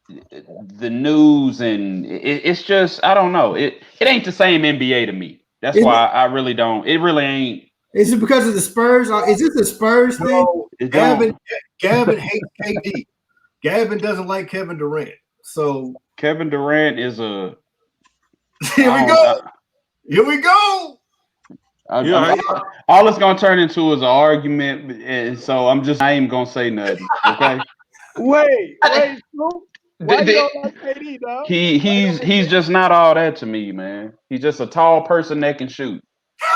the news, and it's just I don't know. It ain't the same NBA to me. That's why I really don't. It really ain't. Is it because of the Spurs? Is this a Spurs thing? No, Gavin hates KD. Gavin doesn't like Kevin Durant. So Kevin Durant is a. Here we go. All it's gonna turn into is an argument, and so I ain't even gonna say nothing. Okay. Wait, why you don't like KD, dog? He's just not all that to me, man. He's just a tall person that can shoot. Is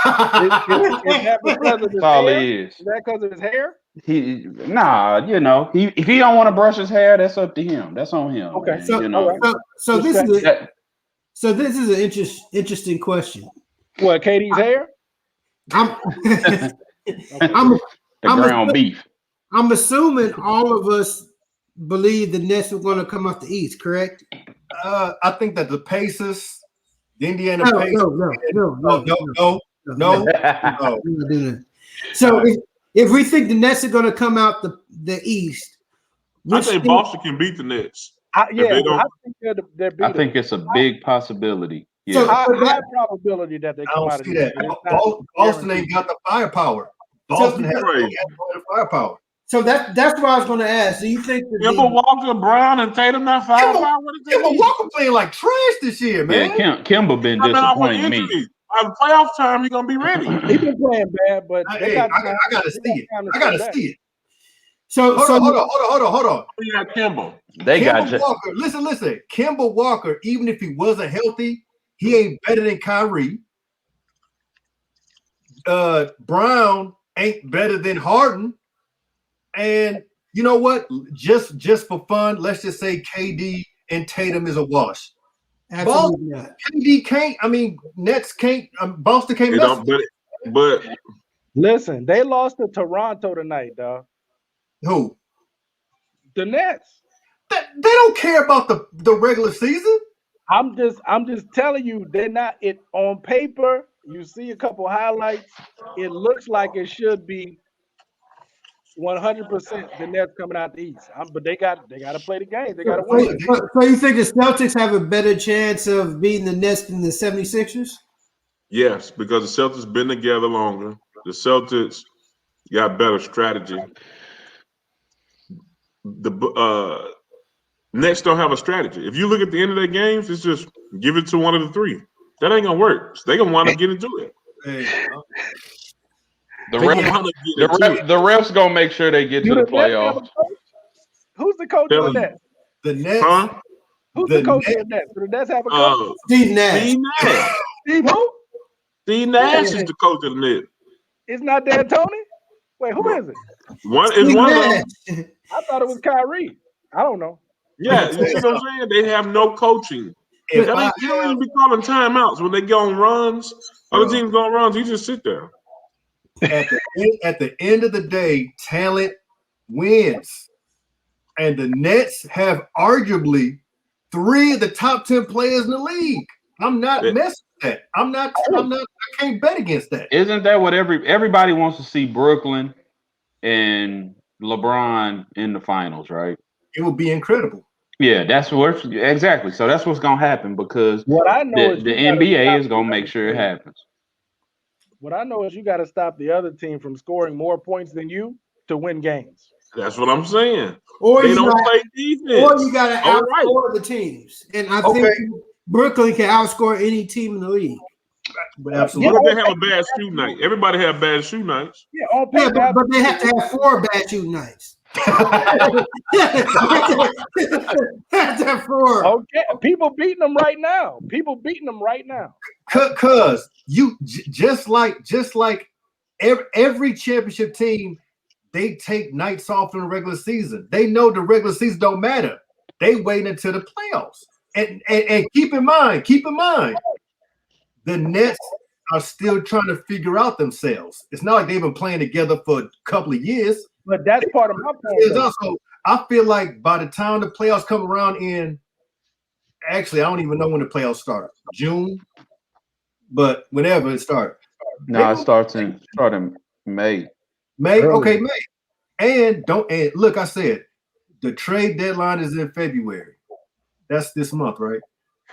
that because of his That's all hair? he is. Is that because of his hair? If he don't want to brush his hair, that's up to him. That's on him. Okay, man, so this is an interesting question. What, KD's hair? the ground beef. I'm assuming all of us believe the Nets were going to come off the East, correct? I think that the Pacers, the Indiana Pacers. No. So if we think the Nets are going to come out the East, I think Boston can beat the Nets. I think they're beatable. I think it's a big possibility. Yeah. So high probability that they come out of that. Boston ain't got the firepower. Boston has the firepower. So that's what I was going to ask. Do you think that Kemba Walker, Brown, and Tatum not firepower? Kemba Walker playing like trash this year, man. Yeah, Kemba been disappointing me. By the playoff time, he's gonna be ready. He's been playing bad, but I gotta see it. So hold on. We got Kemba. Walker. Listen. Kemba Walker, even if he wasn't healthy, he ain't better than Kyrie. Brown ain't better than Harden. And you know what? Just for fun, let's just say KD and Tatum is a wash. Absolutely not. KD can't. I mean, Nets can't. Boston can't. They don't, but Listen, they lost to Toronto tonight, dog. Who? The Nets. They don't care about the regular season. I'm just telling you, they're not it on paper. You see a couple highlights. It looks like it should be 100% the Nets coming out the East. But they got to play the game. They got to win. So you think the Celtics have a better chance of beating the Nets than the 76ers? yes, because the Celtics been together longer. The Celtics got better strategy. The Nets don't have a strategy. If you look at the end of their games, it's just give it to one of the three. That ain't gonna work. So they gonna want to get into it. The refs gonna make sure they get to the playoffs. Who's the coach of the Nets? The Nets. Huh? Who's the coach of the Nets? Do the Nets have a coach? Steve Nash. Steve Nash. Steve who? Steve Nash is the coach of the Nets. It's not D'Antoni? Wait, who is it? One Steve is one of Nash. them. I thought it was Kyrie. I don't know. Yeah, you see what I'm saying? They have no coaching. You don't even be calling timeouts when they go on runs. Other teams go on runs. You just sit there. At the end of the day, talent wins, and the Nets have arguably 3 of the top 10 players in the league. I'm not messing with that. I'm not. I can't bet against that. Isn't that what everybody wants to see? Brooklyn and LeBron in the finals, right? It would be incredible. Yeah, that's what exactly. So that's what's gonna happen because What I know is the NBA is gonna make sure it happens. What I know is you got to stop the other team from scoring more points than you to win games. That's what I'm saying. Or They you don't got, play defense. or you got to outscore the teams. And I think Brooklyn can outscore any team in the league. Absolutely. What if they have a bad shoe night? Everybody have bad shoe nights. Yeah, on paper, but they have to have 4 bad shooting nights. Have to have 4. Okay, people beating them right now. Cause you just like every championship team, they take nights off in the regular season. They know the regular season don't matter. They wait until the playoffs. And keep in mind, the Nets are still trying to figure out themselves. It's not like they've been playing together for a couple of years. But that's part of my point. Also, I feel like by the time the playoffs come around actually, I don't even know when the playoffs start. June, but whenever it starts. No, it starts in May. May, okay, May. And look, I said the trade deadline is in February. That's this month, right?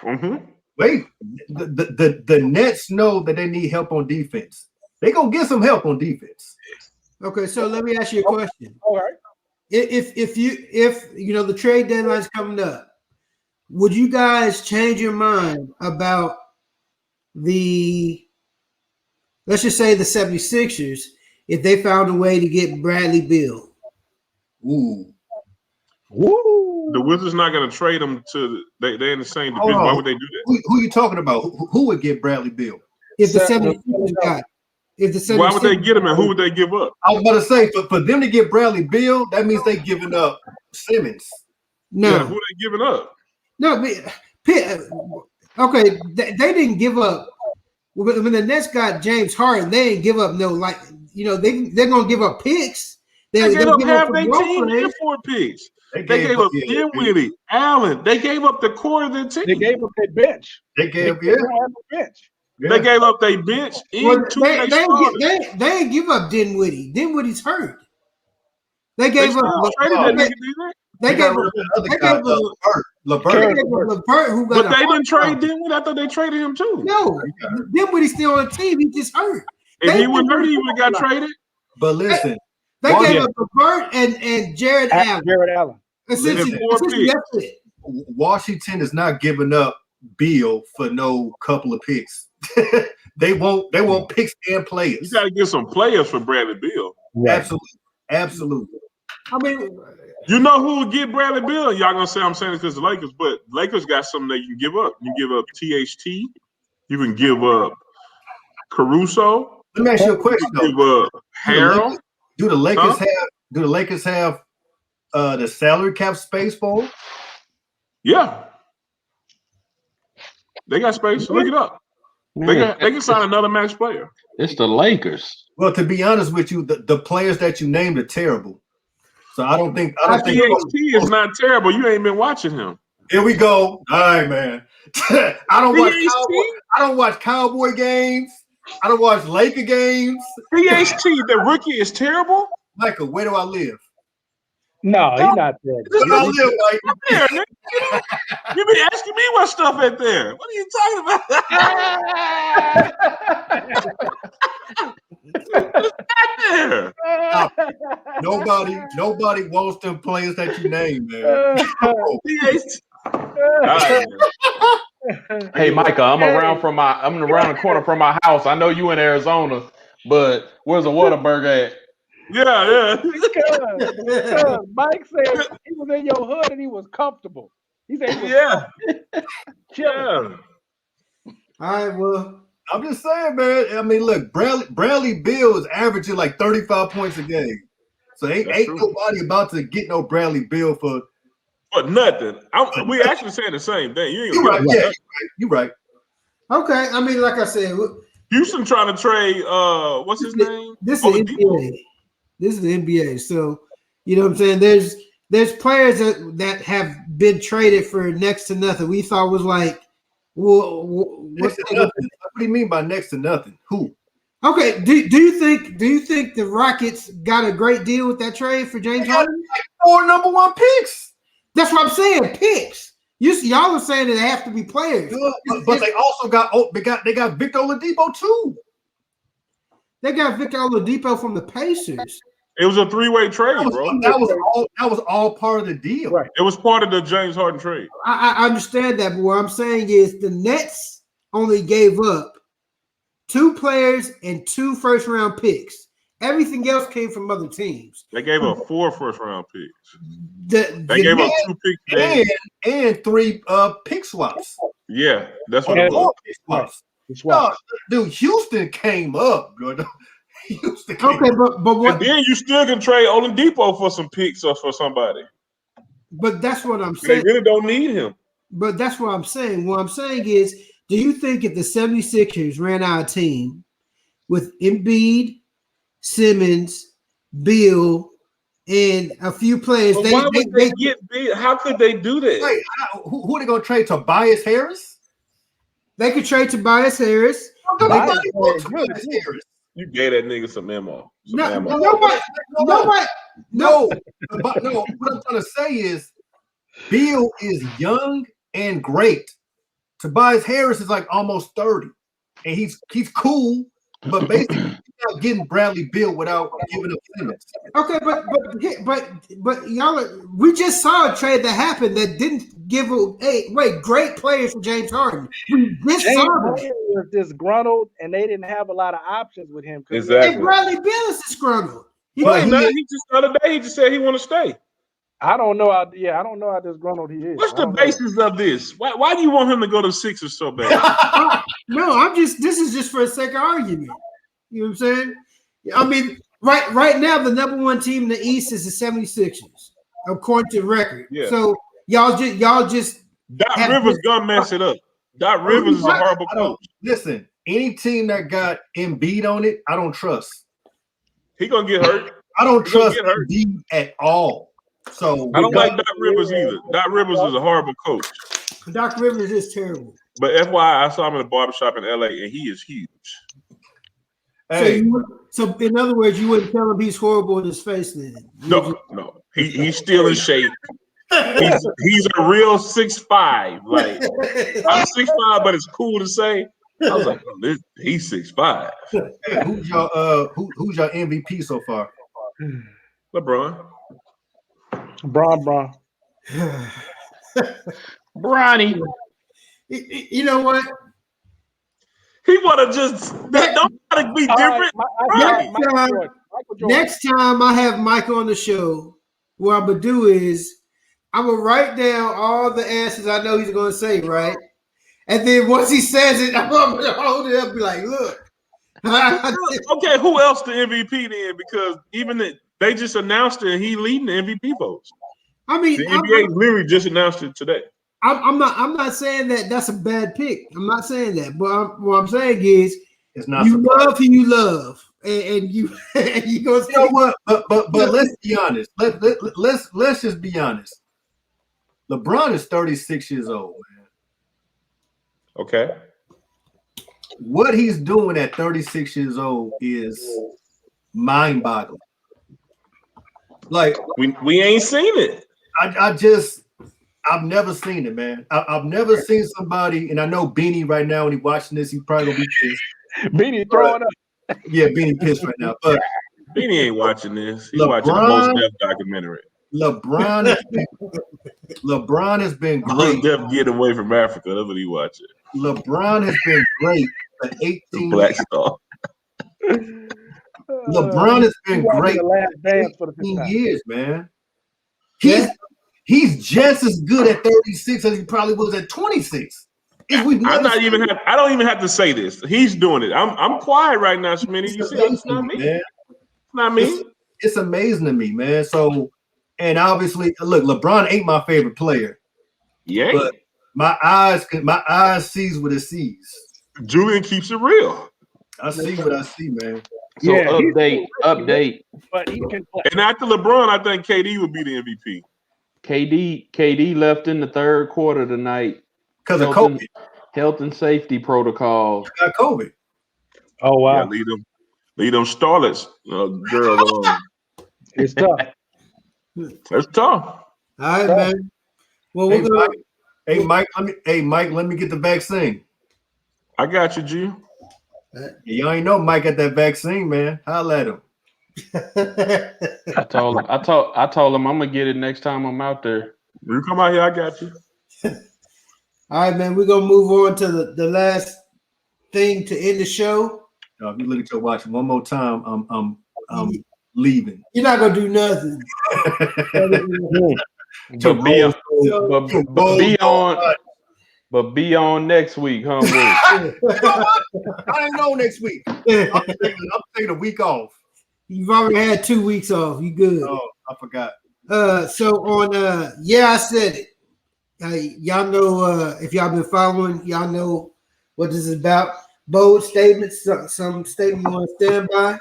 Mm-hmm. Wait, the Nets know that they need help on defense. They're gonna get some help on defense. Okay, so let me ask you a question. All right. If you know the trade deadline is coming up, would you guys change your mind about let's just say the 76ers if they found a way to get Bradley Beal? Ooh. The Wizards not going to trade them to they're in the same division. Why would they do that? Who are you talking about? Who would get Bradley Beal? If the 76ers got why would they get him and who would they give up? I was about to say for them to get Bradley Beal, that means they giving up Simmons. No, Yeah, who they giving up? no. Okay, they didn't give up. When the Nets got James Harden, they didn't give up they're gonna give up picks. They gave up half their role team players. and 4 picks. They gave up Dinwiddie, Allen. They gave up the core of their team. They gave up their bench. They gave bench. Yeah. They gave up their bench. They didn't give up Dinwiddie. Dinwiddie's hurt. They gave up. They gave up LeVert, who got. But they didn't trade Dinwiddie. I thought they traded him too. No, Dinwiddie's still on the team. He just hurt. If he wasn't hurt, he would have got traded. But listen, they gave up LeVert and Jared Allen. Jared Allen. Essentially, that's it. Washington is not giving up Beal for no couple of picks. They won't picks and players. You got to get some players for Bradley Beal. Right. Absolutely. I mean, you know who will get Bradley Beal? Y'all gonna say I'm saying it because the Lakers, but Lakers got something they can give up. You can give up THT. You can give up Caruso. Let me ask you a question. You can give up Harrell. Do the Lakers have the salary cap space for? Yeah. They got space. Look it up. They can sign another max player. It's the Lakers. Well, to be honest with you, the players that you named are terrible. So I don't think THT is not terrible. You ain't been watching him. Here we go. All right, man. I don't watch Cowboy games. I don't watch Laker games. THT, the rookie, is terrible. Michael, where do I live? No, he's not there. Where do I live, Mike? There, nigga. You be asking me what stuff at there. What are you talking about? There. Nobody wants them players that you name, man. Hey, Micah, I'm around the corner from my house. I know you in Arizona, but where's the Whataburger at? Yeah. Mike said he was in your hood and he was comfortable. He said he was yeah. All right, well, I'm just saying, man. I mean, look, Bradley Beal is averaging like 35 points a game. So ain't nobody about to get no Bradley Beal for nothing. We actually saying the same thing. You're right. Yeah, you're right. okay. I mean, like I said, Houston trying to trade what's his name? This is the NBA. This is the NBA. So, you know what I'm saying? There's players that have been traded for next to nothing. We thought was like, well, what do you mean by next to nothing? Who? Okay. Do you think the Rockets got a great deal with that trade for James Harden? Like 4 number 1 picks. That's what I'm saying. Picks. Y'all are saying that they have to be players, but they also got Victor Oladipo too. They got Victor Oladipo from the Pacers. It was a 3-way trade, bro. That was all part of the deal. Right. It was part of the James Harden trade. I understand that, but what I'm saying is the Nets only gave up 2 players and 2 first-round picks. Everything else came from other teams. They gave up 4 first-round picks. They gave up 2 picks and 3 pick swaps. Yeah, that's what it was. No, dude, Houston came up, bro. Okay, but what? And then you still can trade Oladipo for some picks or for somebody. But that's what I'm saying. They really don't need him. But that's what I'm saying. What I'm saying is, do you think if the 76ers ran out of team with Embiid, Simmons, Beal, and a few players, why would they get Beal? How could they do that? Wait, who are they going to trade? Tobias Harris? They could trade Tobias Harris. You gave that nigga some ammo. Nobody. No. What I'm trying to say is, Beal is young and great. Tobias Harris is like almost 30, and he's cool, but basically you're not getting Bradley Beal without giving up Simmons. Okay, but y'all, we just saw a trade that happened that didn't give great players for James Harden. James Harden was disgruntled, and they didn't have a lot of options with him. Exactly. And Bradley Beal is disgruntled. He just the other day he just said he want to stay. I don't know how disgruntled he is. What's the basis of this? Why do you want him to go to Sixers so bad? No, this is just for a sake of argument. You know what I'm saying? I mean, right now the number 1 team in the East is the 76ers, according to the record. Yeah. So y'all just Doc Rivers gonna mess it up. Doc Rivers is a horrible coach. Listen, any team that got Embiid on it, I don't trust. He gonna get hurt. I don't trust Embiid at all. So I don't like Doc Rivers either. Doc Rivers is a horrible coach. Doc Rivers is terrible. But FYI, I saw him in a barbershop in LA, and he is huge. Hey. So in other words, you wouldn't tell him he's horrible in his face then? No. He's still in shape. He's a real 6'5". Like I'm 6'5", but it's cool to say. I was like, he's 6'5". Who's your MVP so far? LeBron. Bronny. You know what? He want to just don't gotta be different. Next time I have Mike on the show, what I'm gonna do is I'm gonna write down all the answers I know he's gonna say, right? And then once he says it, I'm gonna hold it up and be like, look. Okay, who else the MVP then? Because even they just announced it and he leading the MVP votes. I mean, the NBA literally just announced it today. I'm not saying that that's a bad pick. I'm not saying that, but what I'm saying is It's not. You love who you love, and you and you go. You know what? But let's be honest. Let's just be honest. LeBron is 36 years old, man. Okay. What he's doing at 36 years old is mind-boggling. Like We ain't seen it. I've never seen it, man. I've never seen somebody, and I know Beanie right now when he's watching this, he's probably gonna be pissed. Beanie throwing up. Yeah, Beanie pissed right now. But Beanie ain't watching this. He's watching the Most Def documentary. LeBron has been Most great. Def get away from Africa. That's what he watching. LeBron has been great for 18 The Black Star. LeBron has been great The last dance for for the 18 fifth time. years, man. He's just as good at 36 as he probably was at 26. I don't even have to say this. He's doing it. I'm quiet right now, Smitty. You see, it's not me. Man. It's not me. It's amazing to me, man. So, and obviously, look, LeBron ain't my favorite player. Yeah. But my eyes sees what it sees. Julian keeps it real. I see what I see, man. So Yeah, update. But he can play. And after LeBron, I think KD would be the MVP. KD left in the third quarter tonight. Because of COVID. Health and safety protocols. Got COVID. Oh wow, Yeah, lead them starlets, girls alone. it's tough. That's tough. All right, man. Well, we're gonna. Mike, let me get the vaccine. I got you, G. You ain't know Mike got that vaccine, man. Holla at him. I told him I'm gonna get it next time I'm out there. You come out here, I got you. All right, man. We're gonna move on to the last thing to end the show. If you look at your watch one more time, I'm leaving. You're not gonna do nothing. But be on next week, huh? I ain't know next week. I'm taking a week off. You've already had 2 weeks off. You good? Oh, I forgot. So on I said it. Y'all know if y'all been following, y'all know what this is about. Bold statements, some statement you want to stand by.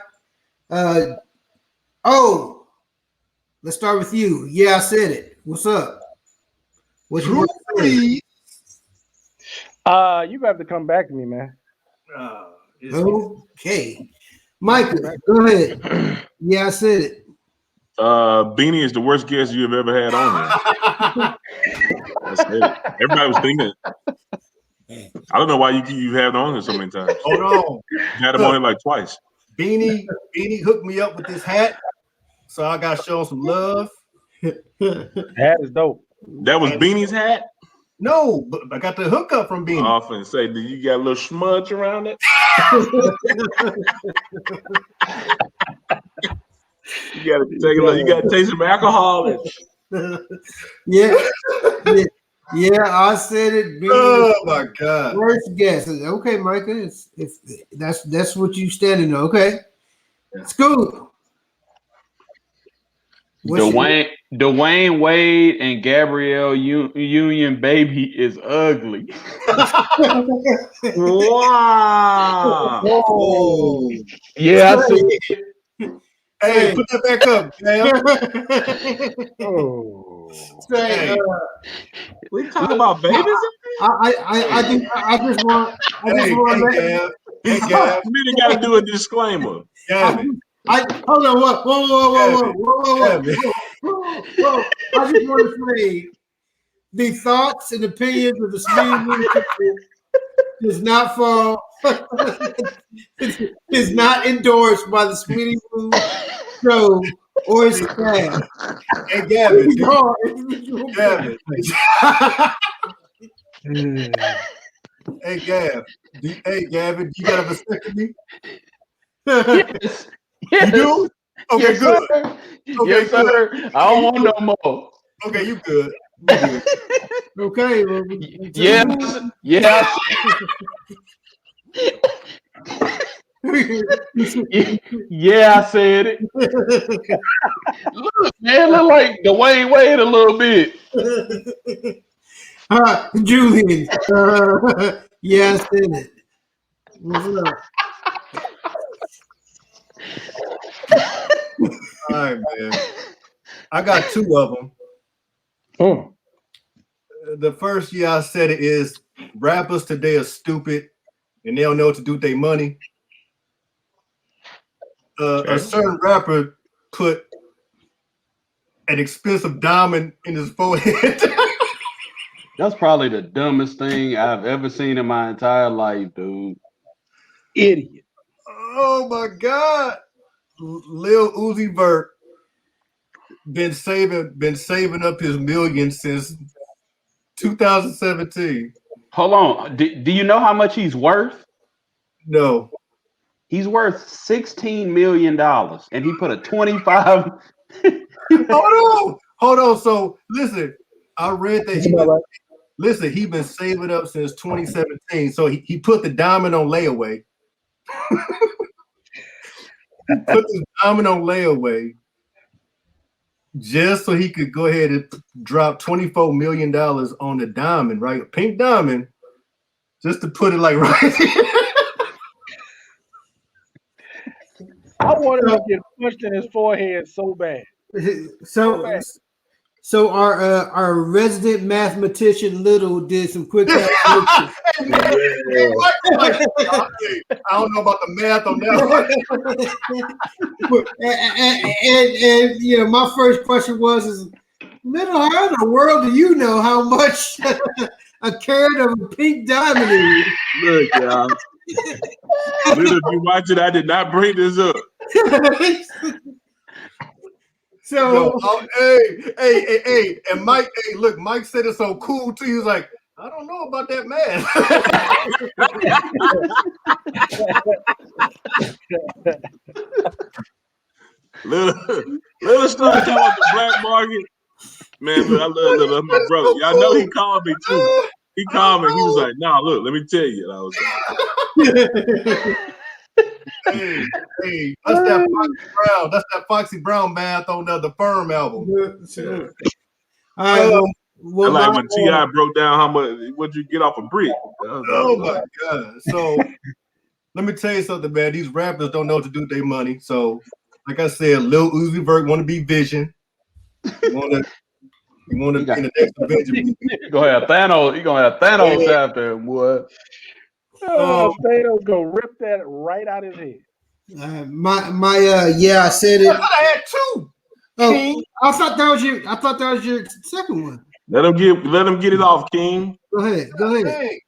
Let's start with you. Yeah, I said it. What's up? What you want to say? You have to come back to me, man. Okay. Michael, go ahead. Yeah, I said it. Beanie is the worst guest you've ever had on here. That's it. Everybody was thinking. I don't know why you've had him on here so many times. Hold on. You had him on here like twice. Beanie hooked me up with this hat, so I got to show him some love. That is dope. That was Beanie's hat? No, but I got the hookup from Beanie. I often say, do you got a little smudge around it? You gotta take some alcohol. Yeah, I said it. Oh my God! Worst guess. Okay, Micah. If that's what you standing on. Okay, Scoop. Dwayne Wade and Gabrielle Union baby is ugly. Wow. Oh. Yeah, I see. Hey, put that back up, man. Say, we talking about babies? I just want. Hey, Gab. Smitty got to do a disclaimer. Hold on. Whoa. I just want to say the thoughts and opinions of the Smitty Woo Show does not fall. Is not endorsed by the Smitty Woo Show or his staff. Hey, Gavin. Hey, Gavin, you got a vasectomy? Yes. You do? Okay, Yes, good. Sir. Okay, yes, good. sir. I don't want no more. Okay, you good. Okay. Well, yeah. Yeah, I said it. Look, man, look like Dwayne Wade a little bit. Julian. Yeah, I said it. What's up? All right, man. I got two of them. The first year I said it is rappers today are stupid and they don't know what to do with their money. A certain rapper put an expensive diamond in his forehead. That's probably the dumbest thing I've ever seen in my entire life, dude. Idiot. Oh my God. Lil Uzi Vert been saving up his millions since 2017. Hold on. Do you know how much he's worth? No. He's worth $16 million, and he put a 25. Hold on. So listen, I read that he been saving up since 2017. So he put the diamond on layaway. He put the diamond on layaway just so he could go ahead and drop $24 million on the diamond, right? A pink diamond, just to put it like right here. I wanted to get punched in his forehead so bad. So our resident mathematician Little did some quick calculations. I don't know about the math on that one. and you know, my first question is Little, how in the world do you know how much a carat of a pink diamond is? Look, y'all. Little, if you watch it, I did not bring this up. So, hey, and Mike, look, Mike said it so cool too. He was like, I don't know about that math. Little stuff talking about the black market. Man, look, I love Little, my brother. Y'all know he called me too. He called me. He was like, "Nah, look, let me tell you." And I was like, Hey, that's that Foxy Brown. That's that Foxy Brown math on the Firm album. yeah. all right, I like when T.I. broke down how much would you get off a brick. Oh my God! So let me tell you something, man. These rappers don't know what to do with their money. So, like I said, Lil Uzi Vert want to be Vision. He want to be in the next Avengers. You gonna have Thanos after him, boy. Thanos gonna rip that right out his head. I said it. I thought I had two. Oh, I thought that was your second one. Let him get it off, King. Go ahead. Hey,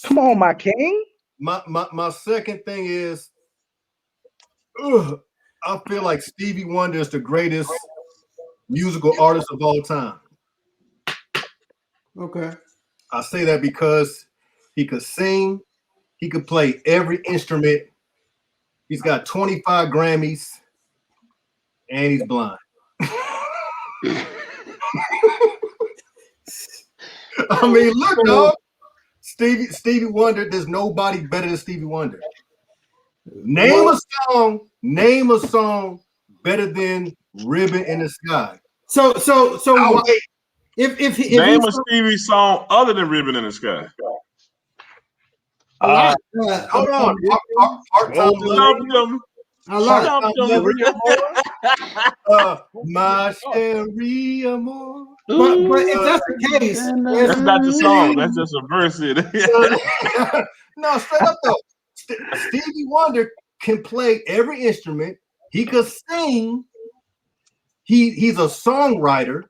Come on, my king. my second thing is, I feel like Stevie Wonder is the greatest musical artist of all time. Okay. I say that because he could sing, he could play every instrument. He's got 25 Grammys, and he's blind. I mean, look, dog. Stevie Wonder, there's nobody better than Stevie Wonder. Name a song better than Ribbon in the Sky. So if Name a Stevie song other than Ribbon in the Sky. Hold on. Part-time love. My Cherie Amour. But if that's the case, That's not the song. That's just a verse in it. No, straight up though. Stevie Wonder can play every instrument. He could sing. He's a songwriter.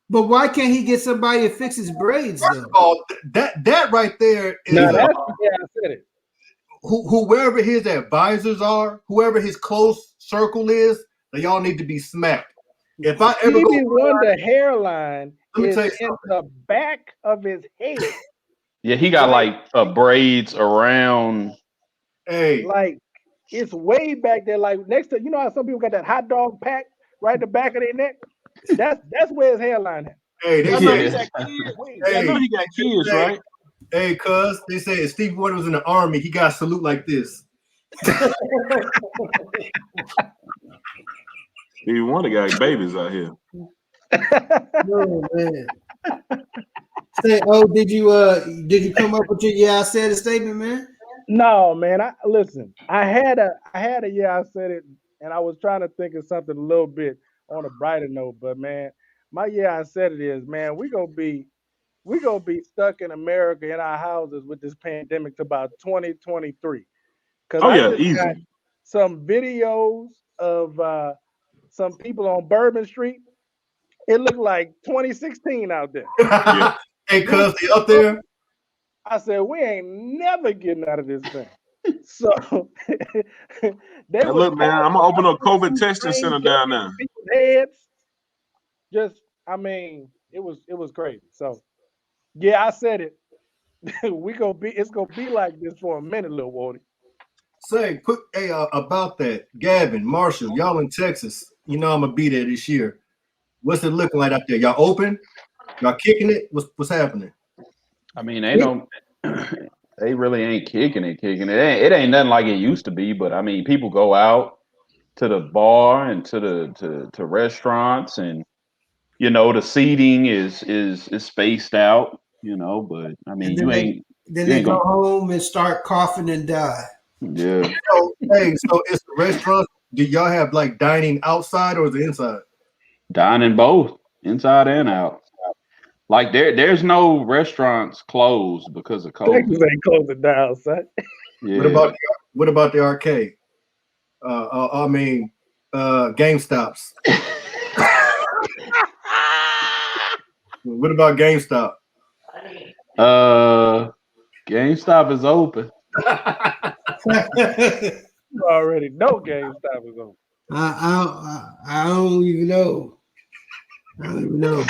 but why can't he get somebody to fix his braids First though? of all, that right there is I said it. whoever his advisors are, whoever his close circle is, they all need to be smacked. If I ever Stevie go, Wonder hairline Let me is tell you in the back of his head. Yeah, he got like braids around. hey, Like it's way back there. Like next to, you know how some people got that hot dog pack right in the back of their neck? That's where his hairline is. hey, they I say, know hey, he got kids, right? hey, cuz they say if Stevie Wonder was in the army, he got to salute like this. Stevie Wonder got babies out here. Oh man. Say, did you come up with your I said it statement, man? No, man. I had a yeah, I said it, and I was trying to think of something a little bit on a brighter note, but man, my yeah, I said it is, man, we gonna be stuck in America in our houses with this pandemic to about 2023. Because Oh I yeah, just got easy. some videos of some people on Bourbon Street. It looked like 2016 out there. Yeah. Hey, cuz they up there. I said, we ain't never getting out of this thing. So they Hey, was look, man, I'm gonna open up COVID testing trains center down there. people's heads. Just, I mean, it was crazy. So yeah, I said it. It's gonna be like this for a minute, little Wardy. Say, about that, Gavin, Marshall, y'all in Texas. You know I'm gonna be there this year. What's it looking like out there? Y'all open? Y'all kicking it? What's happening? I mean, they really ain't kicking it. It ain't nothing like it used to be. But I mean, people go out to the bar and to restaurants, and the seating is spaced out. But I mean, And then they go gonna, home and start coughing and die. yeah. So, hey, so it's the restaurants. Do y'all have like dining outside or is it inside? Dining both inside and out. Like there's no restaurants closed because of Texas COVID. ain't closing down, son. Yeah. What about the arcade? GameStops. What about GameStop? GameStop is open. You already know GameStop is open. I don't even know. I don't even know.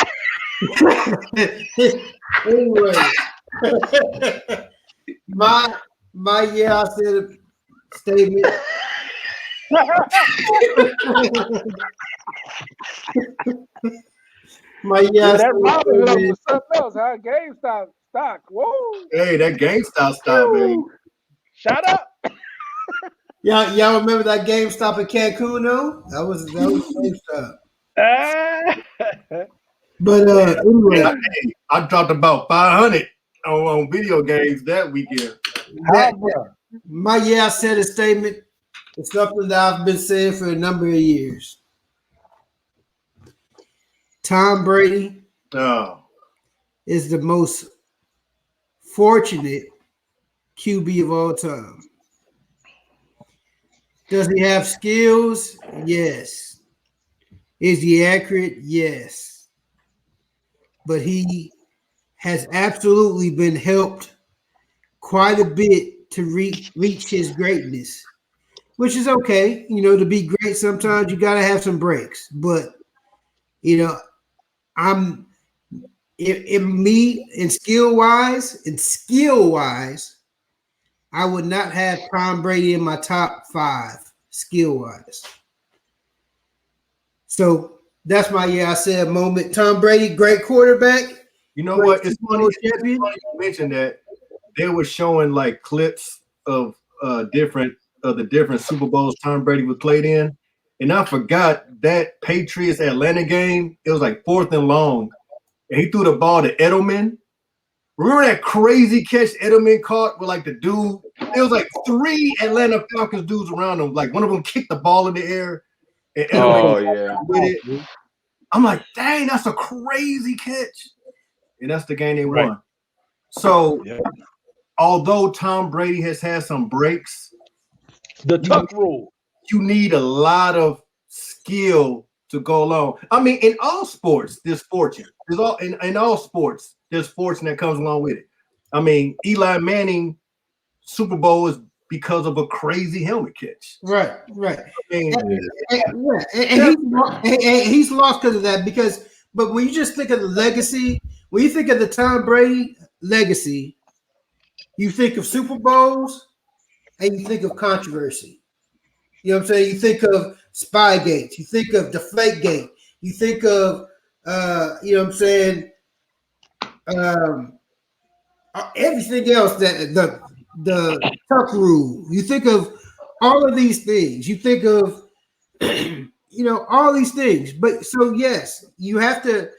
Anyway, my yeah, I said it statement. My yeah, That Robin Hood was something else, huh? GameStop stock. Whoa. Hey, that GameStop stop, baby. Shut up. Y'all remember that GameStop in Cancun though? That was GameStop. But anyway, I dropped about 500 on video games that weekend. My yeah, I said a statement. It's something that I've been saying for a number of years. Tom Brady is the most fortunate QB of all time. Does he have skills? Yes. Is he accurate? Yes. But he has absolutely been helped quite a bit to reach his greatness, which is okay. To be great, sometimes you got to have some breaks. But, I'm in skill wise, I would not have Tom Brady in my top 5 skill wise. So that's my I said moment. Tom Brady, great quarterback. You know what? It's funny you mentioned that they were showing like clips of the different Super Bowls Tom Brady was played in. And I forgot that Patriots Atlanta game, it was like 4th and long. And he threw the ball to Edelman. Remember that crazy catch Edelman caught with like the dude? It was like 3 Atlanta Falcons dudes around him. Like one of them kicked the ball in the air. And Edelman with it. I'm like, dang, that's a crazy catch. And that's the game they won. So, although Tom Brady has had some breaks, the tuck rule. You need a lot of skill to go along. I mean, in all sports, there's fortune. In all sports, there's fortune that comes along with it. I mean, Eli Manning Super Bowl is because of a crazy helmet catch. Right. I mean, and he's lost because of that. But when you just think of the legacy, when you think of the Tom Brady legacy, you think of Super Bowls and you think of controversy. You know what I'm saying? You think of Spygate, you think of Deflategate, you think of everything else, that the tuck rule. You think of all of these things. You think of all these things. But so yes, you have to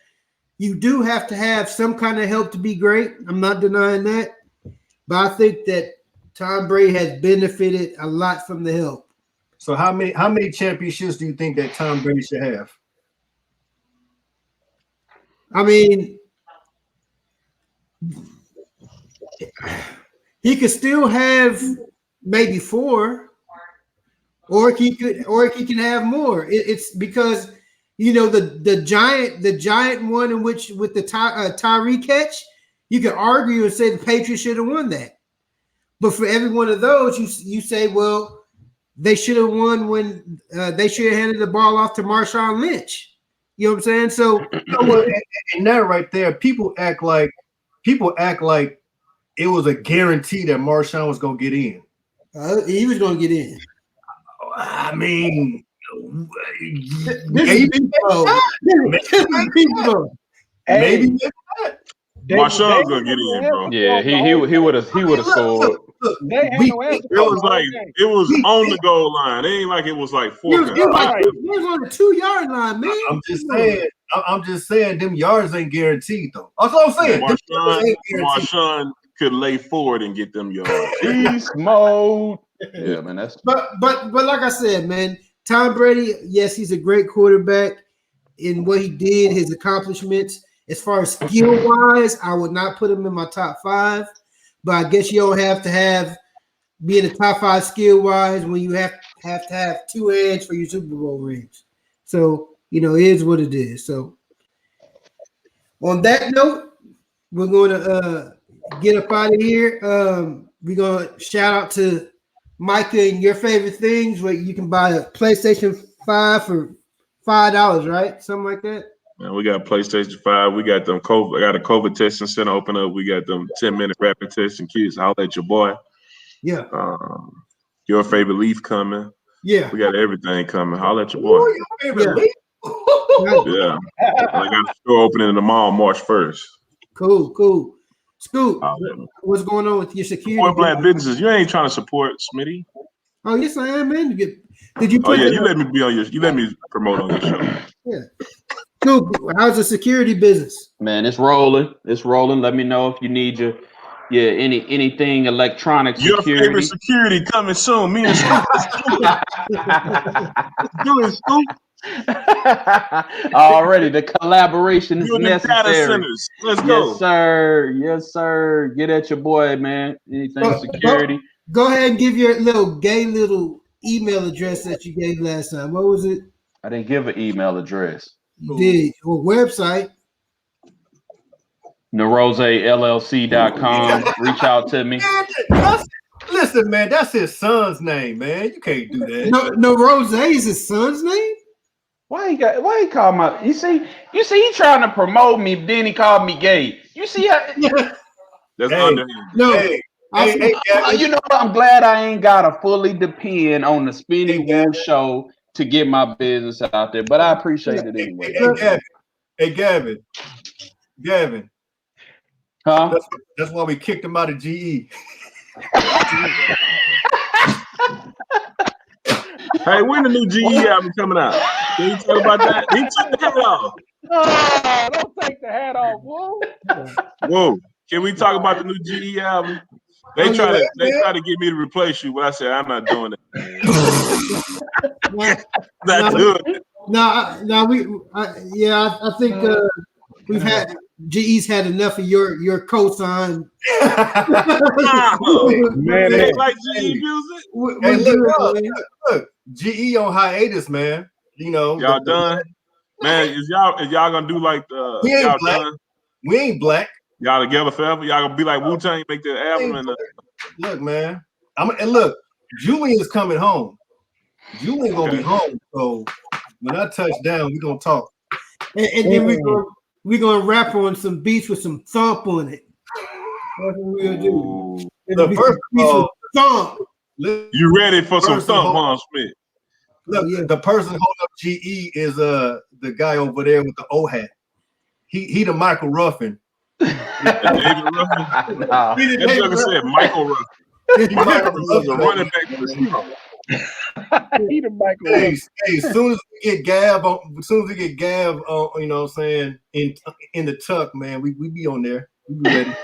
you do have to have some kind of help to be great. I'm not denying that. But I think that Tom Brady has benefited a lot from the help. So how many championships do you think that Tom Brady should have? I mean, he could still have maybe 4, or he can have more. It's because the giant one in which with the Tyree catch, you could argue and say the Patriots should have won that. But for every one of those, you say, well, they should have won when they should have handed the ball off to Marshawn Lynch. You know what I'm saying? So, and that right there, people act like it was a guarantee that Marshawn was going to get in. He was going to get in. I mean, maybe Marshawn's gonna get in, bro. Yeah, he would have scored. It was on the goal line. It ain't like it was like 4. He was on the 2-yard line, man. I'm just saying them yards ain't guaranteed though. That's what I'm saying. Marshawn could lay forward and get them yards. Beast mode. Yeah, man. But like I said, man, Tom Brady, yes, he's a great quarterback in what he did, his accomplishments. As far as skill wise, I would not put him in my top 5. But I guess you don't have to be in the top 5 skill wise when you have to have 2 edge for your Super Bowl rings. So it is what it is. So on that note, we're going to get up out of here. We're going to shout out to Micah and your favorite things where you can buy a PlayStation 5 for $5, right? Something like that. Man, we got PlayStation 5. We got them COVID. I got a COVID testing center open up. We got them 10-minute rapid testing kids. Holler at your boy. Yeah. Your favorite leaf coming. Yeah. We got everything coming. Holler at your boy. Your favorite leaf? Yeah. I got a store opening in the mall March 1st. Cool. Scoop, what's going on with your security? Support black businesses. You ain't trying to support Smitty. Oh, yes, I am, man. Did you? You let me be on you let me promote on your show. Yeah. Cool. How's the security business? Man, it's rolling. Let me know if you need your anything electronic security. Your favorite security coming soon. Me and Scoop. Doing Scoop. Already, the collaboration is necessary. Data centers. Let's go. Yes, sir. Get at your boy, man. Anything security. Go ahead and give your little email address that you gave last time. What was it? I didn't give an email address. You did. Or website. NeroseLLC.com. Reach out to me. Listen, man, that's his son's name, man. You can't do that. No, Rose is his son's name? Why he called my? You see, he trying to promote me. Then he called me gay. You see how? That's under him. No. Hey, you know what? I'm glad I ain't gotta fully depend on the Smitty Woo Show to get my business out there, but I appreciate it anyway. Hey, Gavin. Huh? That's why we kicked him out of GE. Hey, when the new GE album coming out? Can you talk about that? He took the hat off. Oh, don't take the hat off, whoa. Whoa. Can we talk about the new GE album? They try to get me to replace you, but I said I'm not doing it. I think we've had GE's had enough of your cosign. Man, they like GE music. Look, GE on hiatus, man. Y'all done, man. Is y'all gonna do like y'all done? We ain't black. Y'all together forever. Y'all gonna be like Wu-Tang, make that album and look, man. Look, Julian's coming home. Julian gonna be home. So when I touch down, we gonna talk. And then we're gonna rap on some beats with some thump on it. That's what we're gonna do. The first thump. You ready for some thump, huh, Smith? Look, the person holding up GE is the guy over there with the O hat. He the Michael Ruffin. David Ruffin. No. That's like I said, Michael Ruffin. He was a running back for the Seahawks. He the Michael. Hey, as soon as we get Gav on, you know what I'm saying, in the tuck, man, we be on there. We be ready.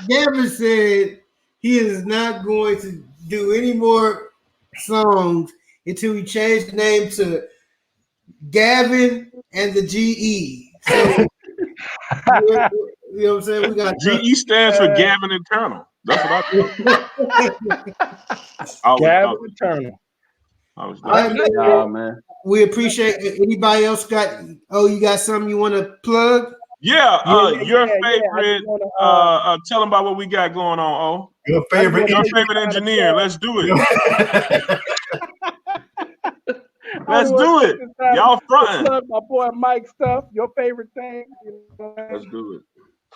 Gavin said he is not going to do any more songs until we change the name to Gavin and the GE. So, you know what I'm saying? We got GE stands for Gavin Internal. That's what I Gavin Eternal. All right, man. We appreciate it. Anybody else got? Oh, you got something you want to plug? Yeah, your favorite. Tell them about what we got going on. Oh, your favorite engineer. Let's do it. Let's do it. Y'all fronting. My boy Mike stuff. Your favorite thing. Let's do it.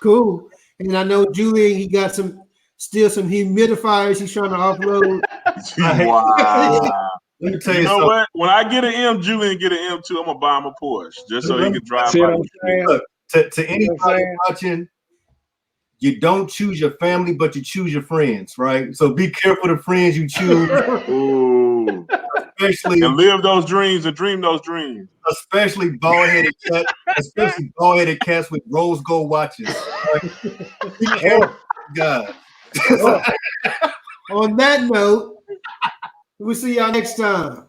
Cool. And I know Julian, he got still some humidifiers he's trying to offload. Wow. Let me tell you know something. What? When I get an M, Julian get an M2, I'm gonna buy him a Porsche just so he can drive. Look, to anybody watching, you don't choose your family, but you choose your friends, right? So be careful the friends you choose. Ooh. Especially and live those dreams and dream those dreams. Especially bald-headed cats with rose gold watches. Right? Be careful, God. On that note, we'll see y'all next time.